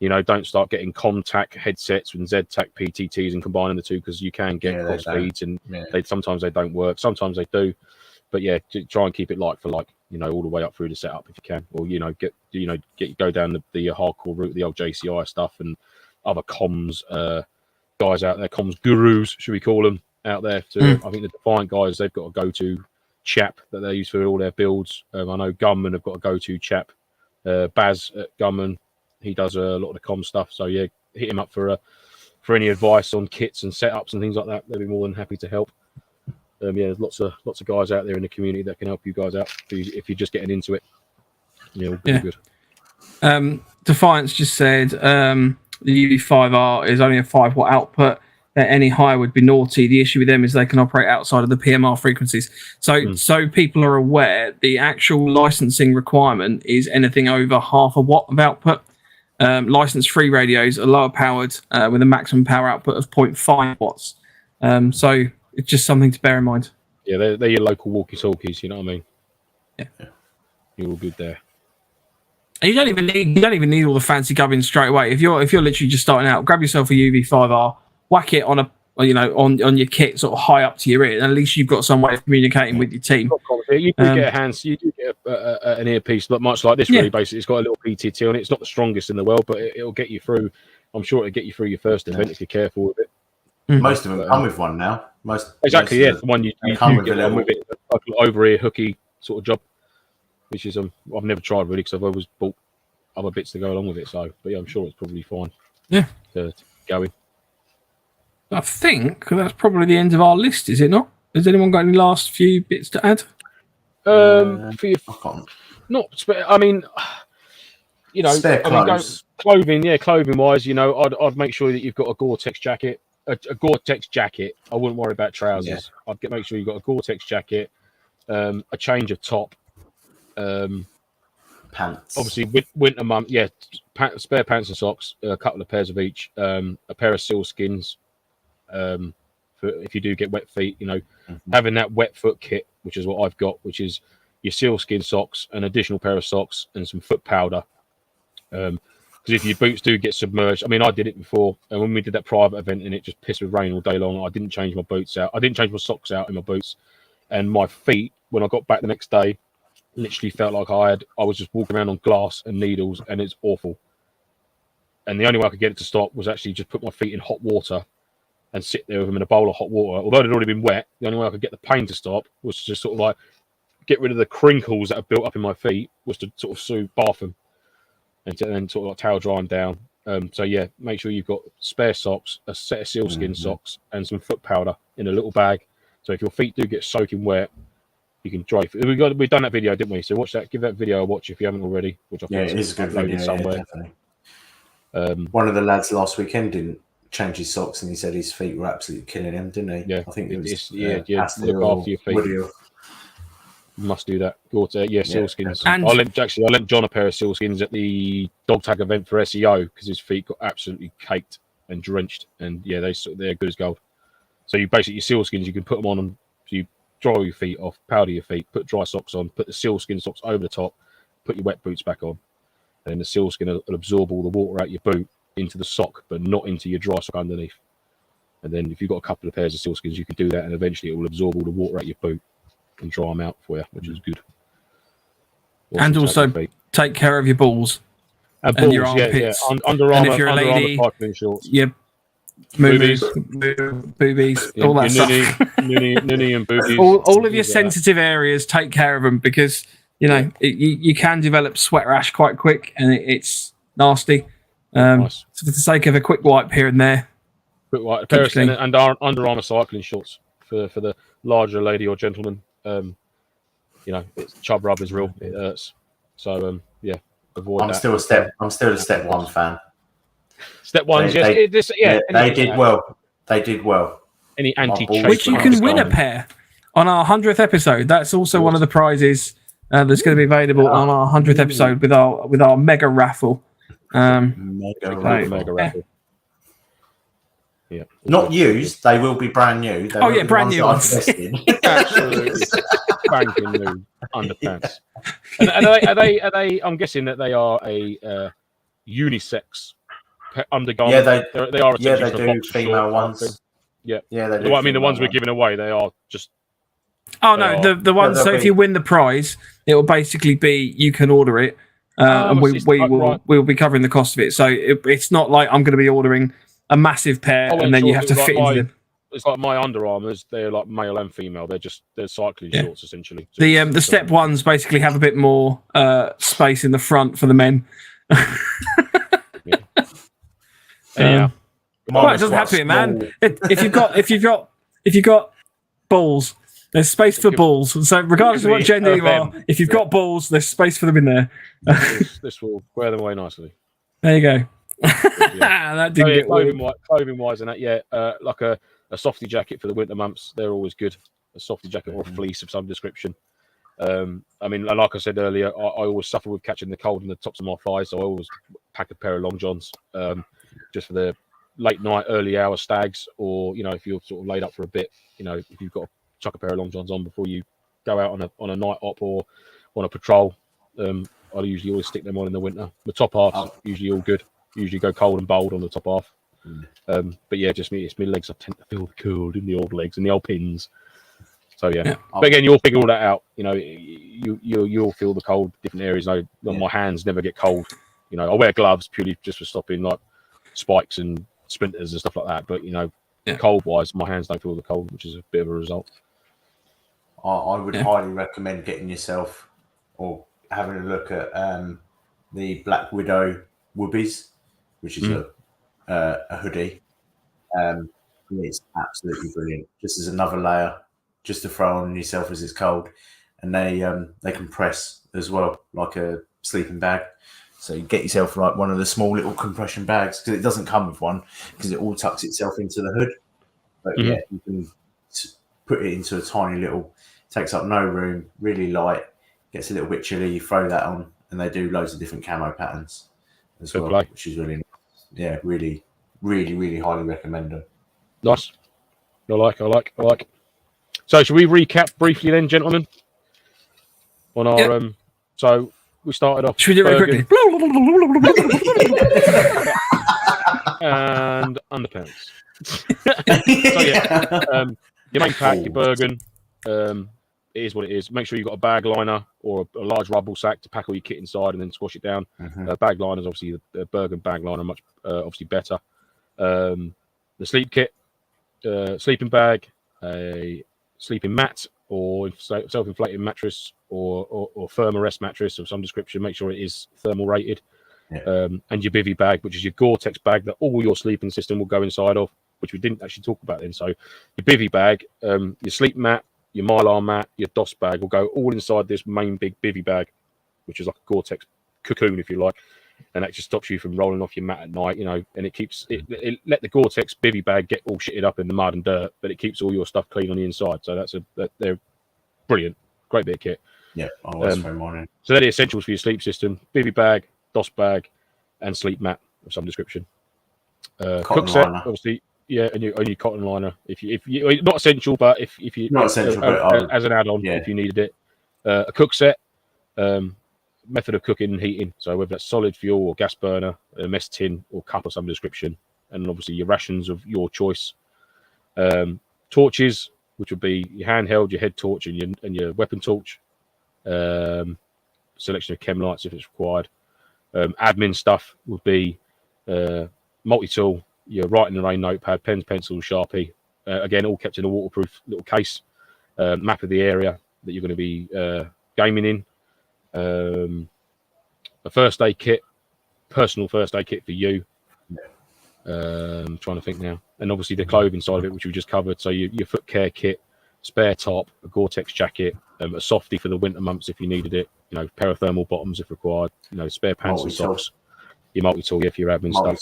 Don't start getting ComTac headsets with Z-Tac PTTs and combining the two, because you can get cross feeds and sometimes they don't work, sometimes they do. But yeah, try and keep it like for like, all the way up through the setup if you can, or go down the hardcore route, the old JCI stuff and other comms guys out there, comms gurus, should we call them, out there. I think the Defiant guys, they've got a go-to chap that they use for all their builds. I know Gunman have got a go-to chap, Baz at Gunman. He does a lot of the comm stuff. So yeah, hit him up for any advice on kits and setups and things like that. They'll be more than happy to help. There's lots of guys out there in the community that can help you guys out if you're just getting into it. Good. Defiance just said the UV5R is only a 5-watt output. Any higher would be naughty. The issue with them is they can operate outside of the PMR frequencies. So people are aware, the actual licensing requirement is anything over half a watt of output. License-free radios are lower powered with a maximum power output of 0.5 watts. So it's just something to bear in mind. Yeah, they're your local walkie-talkies. You know what I mean? Yeah, you're all good there. And you don't even need all the fancy gubbins straight away. If you're literally just starting out, grab yourself a UV5R, whack it on on your kit, sort of high up to your ear, and at least you've got some way of communicating with your team. You do get an earpiece, much like this. Really, basically, it's got a little PTT on it. It's not the strongest in the world, but it'll get you through. I'm sure it'll get you through your first event if you're careful with it. Most of them come with one now. Exactly, the one you come with one with it, like an over-ear hooky sort of job, which is I've never tried really because I've always bought other bits to go along with it. So, but yeah, I'm sure it's probably fine. Yeah. To go in. I think that's probably the end of our list, is it not? Has anyone got any last few bits to add? For your, I can't. not. I mean, you know, Spare clothes. Clothing. Yeah, clothing wise, you know, I'd make sure that you've got a Gore-Tex jacket. A Gore-Tex jacket. I wouldn't worry about trousers. Yeah. I'd make sure you've got a Gore-Tex jacket, a change of top, Pants. obviously winter month. Yeah, spare pants and socks, a couple of pairs of each, a pair of sealskins. For if you do get wet feet, you know, having that wet foot kit, which is what I've got, which is your sealskin socks, an additional pair of socks, and some foot powder. Because if your boots do get submerged, I mean, I did it before, and when we did that private event and it just pissed with rain all day long, I didn't change my boots out. I didn't change my socks out in my boots, and my feet, when I got back the next day, literally felt like I was just walking around on glass and needles, and it's awful. And the only way I could get it to stop was actually just put my feet in hot water and sit there with them in a bowl of hot water. Although they'd already been wet, the only way I could get the pain to stop was to just sort of like get rid of the crinkles that have built up in my feet, was to sort of bath them and then sort of like towel dry them down. So yeah, make sure you've got spare socks, a set of sealskin socks, and some foot powder in a little bag. So if your feet do get soaking wet, you can dry. We've done that video, didn't we? So watch that. Give that video a watch if you haven't already. Which I think it is a good video somewhere. Definitely. One of the lads last weekend didn't change his socks, and he said his feet were absolutely killing him, didn't he? Yeah, I think it was. Look after your feet. You must do that. Sealskins. And I lent John a pair of sealskins at the dog tag event for SEO because his feet got absolutely caked and drenched, and yeah, they're good as gold. So you basically, your sealskins, you can put them on, and so you dry your feet off, powder your feet, put dry socks on, put the sealskin socks over the top, put your wet boots back on, and the sealskin will absorb all the water out your boot into the sock, but not into your dry sock underneath. And then if you've got a couple of pairs of sealskins, you can do that, and eventually it will absorb all the water out your boot and dry them out for you, which is good. And also take care of your balls and your armpits. Under and Armour, if you're a lady, cycling shorts. Boobies, all that stuff. Nunny and boobies. all of your sensitive areas, take care of them, because you know you can develop sweat rash quite quick, and it's nasty. Nice. So for the sake of a quick wipe here and there, and Under Armour cycling shorts for the larger lady or gentleman. You know, chub rub is real. It hurts. So yeah, avoid that. I'm still a step one fan. Step one, they did well. They did well. Any anti-chafe, which you can win a pair on our 100th episode. That's also one of the prizes that's going to be available on our 100th episode with our mega raffle. Mega raffle. Yeah. Not used. They will be brand new. Brand new ones. Absolutely. Banking new underpants. And are they? I'm guessing that they are a unisex undergarment. Yeah, they are. Yeah, they do female ones. Yeah, yeah. They do. Well, I mean, the ones we're giving away, they are just. Oh no, the ones. So if you win the prize, it will basically be you can order it, and we'll be covering the cost of it. So it's not like I'm going to be ordering a massive pair and then you have to fit into them. It's like my Under Armours. They're like male and female. They're cycling shorts essentially. So the step ones basically have a bit more space in the front for the men. Yeah. Well, it doesn't have to be, man. If you've got balls, there's space for balls. So regardless of what gender you are, if you've got balls, there's space for them in there. This will wear them away nicely. There you go. That didn't get clothing wise and that, like a softy jacket for the winter months. They're always good. A softy jacket or a fleece of some description. I mean, like I said earlier, I always suffer with catching the cold in the tops of my thighs, so I always pack a pair of long johns, just for the late night, early hour stags, or you know, if you're sort of laid up for a bit, you know, if you've got to chuck a pair of long johns on before you go out on a night op or on a patrol. I usually always stick them on in the winter. The top half's usually all good. Usually go cold and bold on the top half. But yeah, just it's my legs. I tend to feel the cold in the old legs and the old pins. So yeah. But again, you'll figure all that out. You know, you'll feel the cold different areas. My hands never get cold. You know, I wear gloves purely just for stopping like spikes and splinters and stuff like that. But you know, cold wise, my hands don't feel the cold, which is a bit of a result. I would highly recommend getting yourself or having a look at the Black Widow Whoobies, which is a hoodie. It's absolutely brilliant. Just as another layer, just to throw on yourself as it's cold, and they compress as well, like a sleeping bag. So you get yourself like one of the small little compression bags, because it doesn't come with one, because it all tucks itself into the hood. But yeah, you can put it into a tiny little, takes up no room, really light, gets a little bit chilly. You throw that on, and they do loads of different camo patterns as well, which is really nice. Yeah, really, really, really highly recommend them. Nice. I like. So should we recap briefly then, gentlemen? On our so we started off. Should we do it very quickly? And underpants. So yeah, your main pack, your Bergen. It is what it is. Make sure you've got a bag liner or a large rubble sack to pack all your kit inside and then squash it down. Bag liner is obviously the Bergen bag liner, much obviously better. The sleep kit, sleeping bag, a sleeping mat or self-inflating mattress or Thermarest mattress of some description. Make sure it is thermal rated. And your bivy bag, which is your Gore-Tex bag that all your sleeping system will go inside of, which we didn't actually talk about then. So your bivy bag, your sleep mat, your Mylar mat, your DOS bag will go all inside this main big bivy bag, which is like a Gore-Tex cocoon, if you like. And that just stops you from rolling off your mat at night, you know, and it keeps it let the Gore-Tex bivy bag get all shitted up in the mud and dirt, but it keeps all your stuff clean on the inside. So they're brilliant. Great bit of kit. Yeah, I always throw mine in. So they're the essentials for your sleep system: bivy bag, DOS bag, and sleep mat of some description. Cook set, obviously, yeah, and your cotton liner. If you not essential, but if you not essential, but as an add-on, if you needed it. A cook set, method of cooking and heating. So whether that's solid fuel or gas burner, a mess tin or cup of some description, and obviously your rations of your choice. Torches, which would be your handheld, your head torch, and your weapon torch. Selection of chem lights if it's required. Admin stuff would be multi-tool, your writing and rain notepad, pens, pencils, Sharpie. Again, all kept in a waterproof little case. Map of the area that you're going to be gaming in. A first aid kit, personal first aid kit for you. Trying to think now. And obviously the clothing side of it, which we just covered. So your foot care kit, spare top, a Gore-Tex jacket, a softie for the winter months if you needed it. You know, pair of thermal bottoms if required. You know, spare pants and socks. Your multi-tool, for your admin stuff.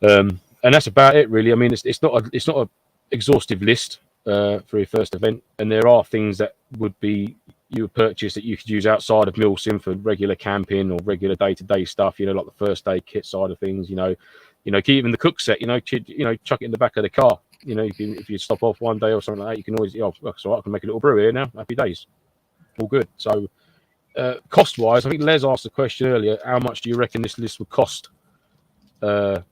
And that's about it, really. I mean, it's not a exhaustive list for your first event, and there are things that would be you would purchase that you could use outside of MilSim for regular camping or regular day-to-day stuff. You know, like the first aid kit side of things. You know, even the cook set. Chuck it in the back of the car. You know, if you stop off one day or something like that, you can always, so I can make a little brew here now. Happy days. All good. So, cost-wise, I think Les asked the question earlier, how much do you reckon this list would cost? It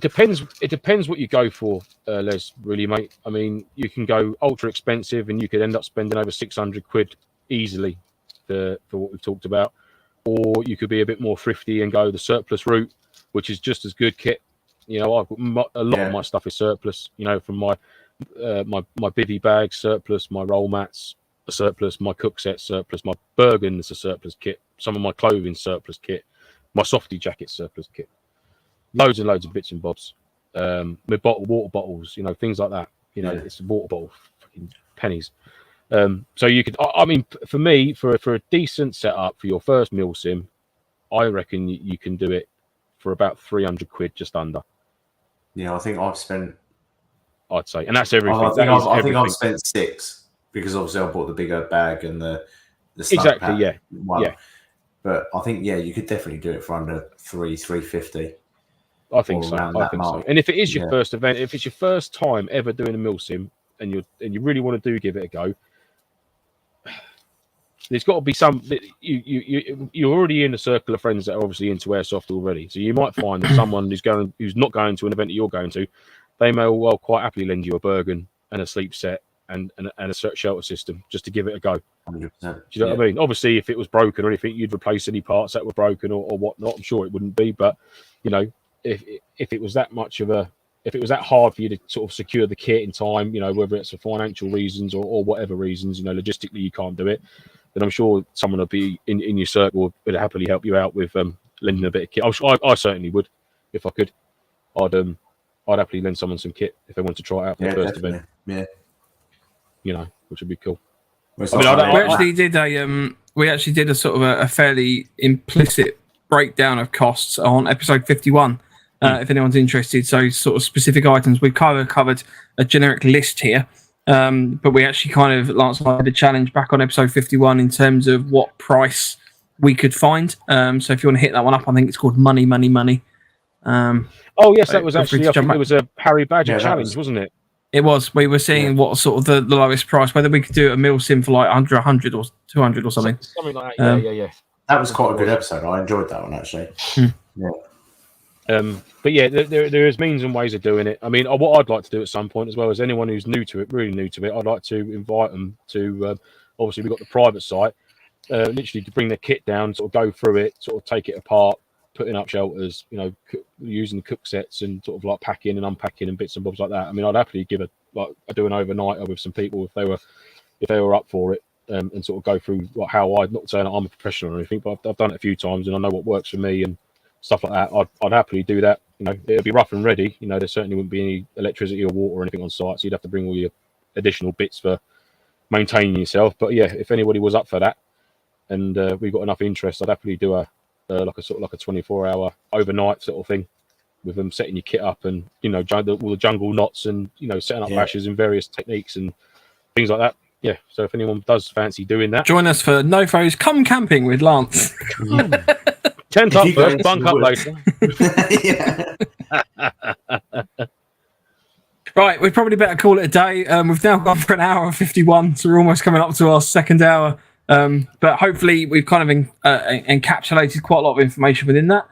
depends what you go for, Les, really, mate. I mean, you can go ultra expensive and you could end up spending over 600 quid easily for what we've talked about. Or you could be a bit more thrifty and go the surplus route, which is just as good kit. You know, I've got a lot of my stuff is surplus. You know, from my bivy bag surplus, my roll mats a surplus, my cook set surplus, my Bergen is a surplus kit, some of my clothing surplus kit, my softy jacket surplus kit, loads and loads of bits and bobs. My water bottles, you know, things like that. You know, it's a water bottle, fucking pennies. So you could, I mean, for me, for a decent setup for your first MilSim, I reckon you can do it for about 300 quid, just under. Yeah, I think I've spent. I'd say, and that's everything. I think I've spent 6 because obviously I bought the bigger bag and the stuff pack one. Yeah. But I think you could definitely do it for under 350. I think so. And if it is your first event, if it's your first time ever doing a MilSim, and you really want to give it a go, there's got to be some. You're already in a circle of friends that are obviously into airsoft already, so you might find that someone who's not going to an event that you're going to, they may well quite happily lend you a Bergen and a sleep set and a shelter system just to give it a go. 100%. Do you know what I mean? Obviously, if it was broken or anything, you'd replace any parts that were broken or whatnot. I'm sure it wouldn't be, but you know, if it was that much of a, if it was that hard for you to sort of secure the kit in time, you know, whether it's for financial reasons or whatever reasons, you know, logistically you can't do it, then I'm sure someone will be in your circle would happily help you out with lending a bit of kit. I certainly would if I could. I'd happily lend someone some kit if they want to try it out for the first event. Yeah, you know, which would be cool. I mean, we actually did a sort of a fairly implicit breakdown of costs on episode 51. If anyone's interested, so sort of specific items, we've kind of covered a generic list here, but we actually kind of Lance and I had a challenge back on episode 51 in terms of what price we could find. So if you want to hit that one up, I think it's called Money. Oh yes, that was actually. I think it was a Harry Badger challenge, wasn't it? It was. We were seeing what sort of the lowest price, whether we could do a MilSim for like 100 or 200 or something. Something like that. Yeah. That was quite a good episode. I enjoyed that one actually. Yeah. But yeah, there is means and ways of doing it. I mean, what I'd like to do at some point as well is anyone who's new to it, really new to it, I'd like to invite them to. Obviously, we've got the private site. Literally to bring their kit down, sort of go through it, sort of take it apart, putting up shelters, you know, using the cook sets and sort of like packing and unpacking and bits and bobs like that. I mean, I'd happily do an overnighter with some people if they were up for it, and sort of go through how I'm not saying I'm a professional or anything, but I've done it a few times and I know what works for me and stuff like that. I'd happily do that. You know, it'd be rough and ready. You know, there certainly wouldn't be any electricity or water or anything on site, so you'd have to bring all your additional bits for maintaining yourself. But yeah, if anybody was up for that and we've got enough interest, I'd happily do a 24-hour overnight sort of thing with them setting your kit up and, you know, all the jungle knots and, you know, setting up bashes and various techniques and things like that. Yeah, so if anyone does fancy doing that, join us for NoFo's Come Camping with Lance. Tent up first, bunk up later. Right, we probably better call it a day. We've now gone for an hour and 51, so we're almost coming up to our second hour. But hopefully we've kind of encapsulated quite a lot of information within that.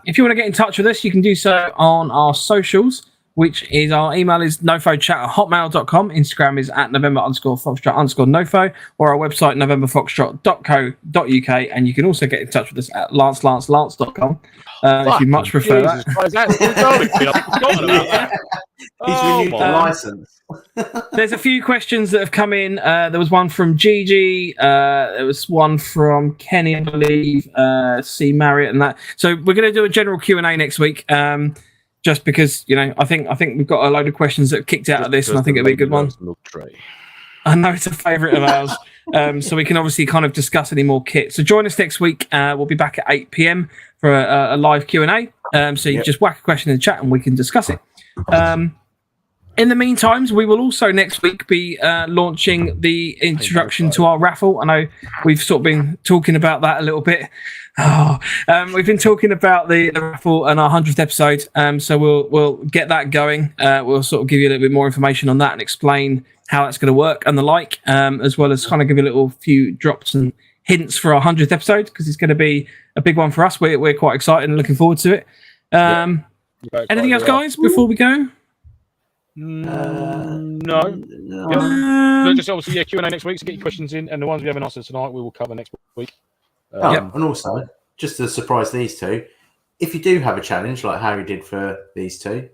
If you want to get in touch with us, you can do so on our socials, which is our email is nofochat@hotmail.com. Instagram is at November_Foxtrot_NoFo, or our website, novemberfoxtrot.co.uk. And you can also get in touch with us at lance.com if you much prefer that. He's renewed the license. There's a few questions that have come in. There was one from Gigi. There was one from Kenny, I believe. C. Marriott and that. So we're going to do a general Q&A next week. Just because, you know, I think we've got a load of questions that have kicked out of this, and I think it'll be a good one. I know it's a favourite of ours, so we can obviously kind of discuss any more kit. So join us next week. We'll be back at 8 p.m. for a live Q&A. So you just whack a question in the chat and we can discuss it. In the meantime, we will also next week be launching the introduction to our raffle. I know we've sort of been talking about that a little bit. We've been talking about the raffle and our 100th episode. So we'll get that going. We'll sort of give you a little bit more information on that and explain how that's going to work and the like, as well as kind of give you a little few drops and hints for our 100th episode, because it's going to be a big one for us. We're quite excited and looking forward to it. Anything else, guys, before we go? No. Just obviously, Q&A next week. So get your questions in, and the ones we haven't answered tonight, we will cover next week. And also, just to surprise these two, if you do have a challenge like Harry did for these two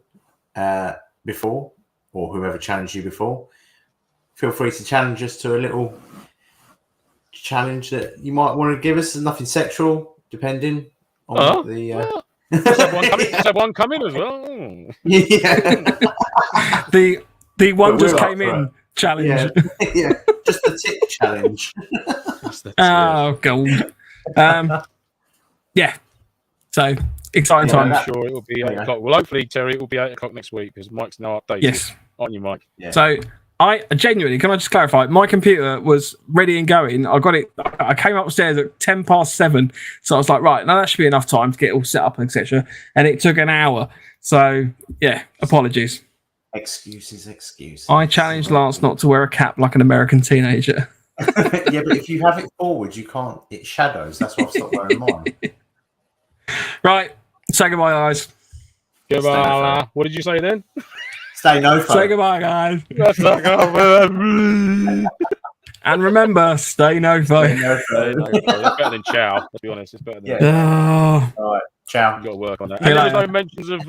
before, or whoever challenged you before, feel free to challenge us to a little challenge that you might want to give us. Nothing sexual, depending on the. Has one come in as well? Yeah. The one just came in challenge. Yeah. Just the tip challenge. Oh, gold. Yeah. So exciting time. I'm sure it will be 8 o'clock. Well, hopefully, Terry, it will be 8 o'clock next week because Mike's now updated. Yes. Aren't you, Mike? Yeah. So I genuinely, can I just clarify? My computer was ready and going. I got it. I came upstairs at 7:10. So I was like, right, now that should be enough time to get it all set up and etc. And it took an hour. So yeah, apologies. Excuses. I challenged Lance not to wear a cap like an American teenager. Yeah, but if you have it forward, you can't. It shadows. That's why I've stopped wearing mine. Right. Say goodbye, guys. Goodbye. What did you say then? Stay NoFo. Say goodbye, guys. And remember, stay NoFo. It's better than ciao. Let's be honest. It's better than All right. Ciao. You've got to work on that. And there was no mentions of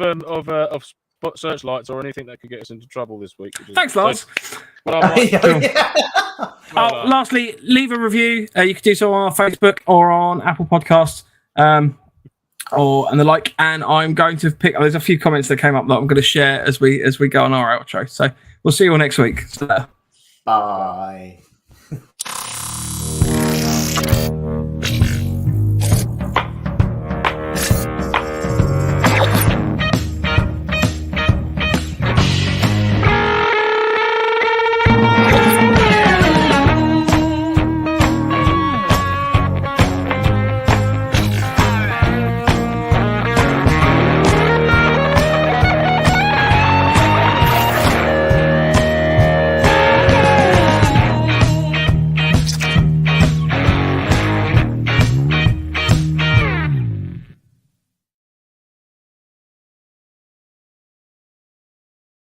put searchlights or anything that could get us into trouble this week. Thanks, Lars. Well, I might- Oh, lastly, leave a review. You can do so on our Facebook or on Apple Podcasts, and the like. And I'm going to pick. There's a few comments that came up that I'm going to share as we go on our outro. So we'll see you all next week. Bye.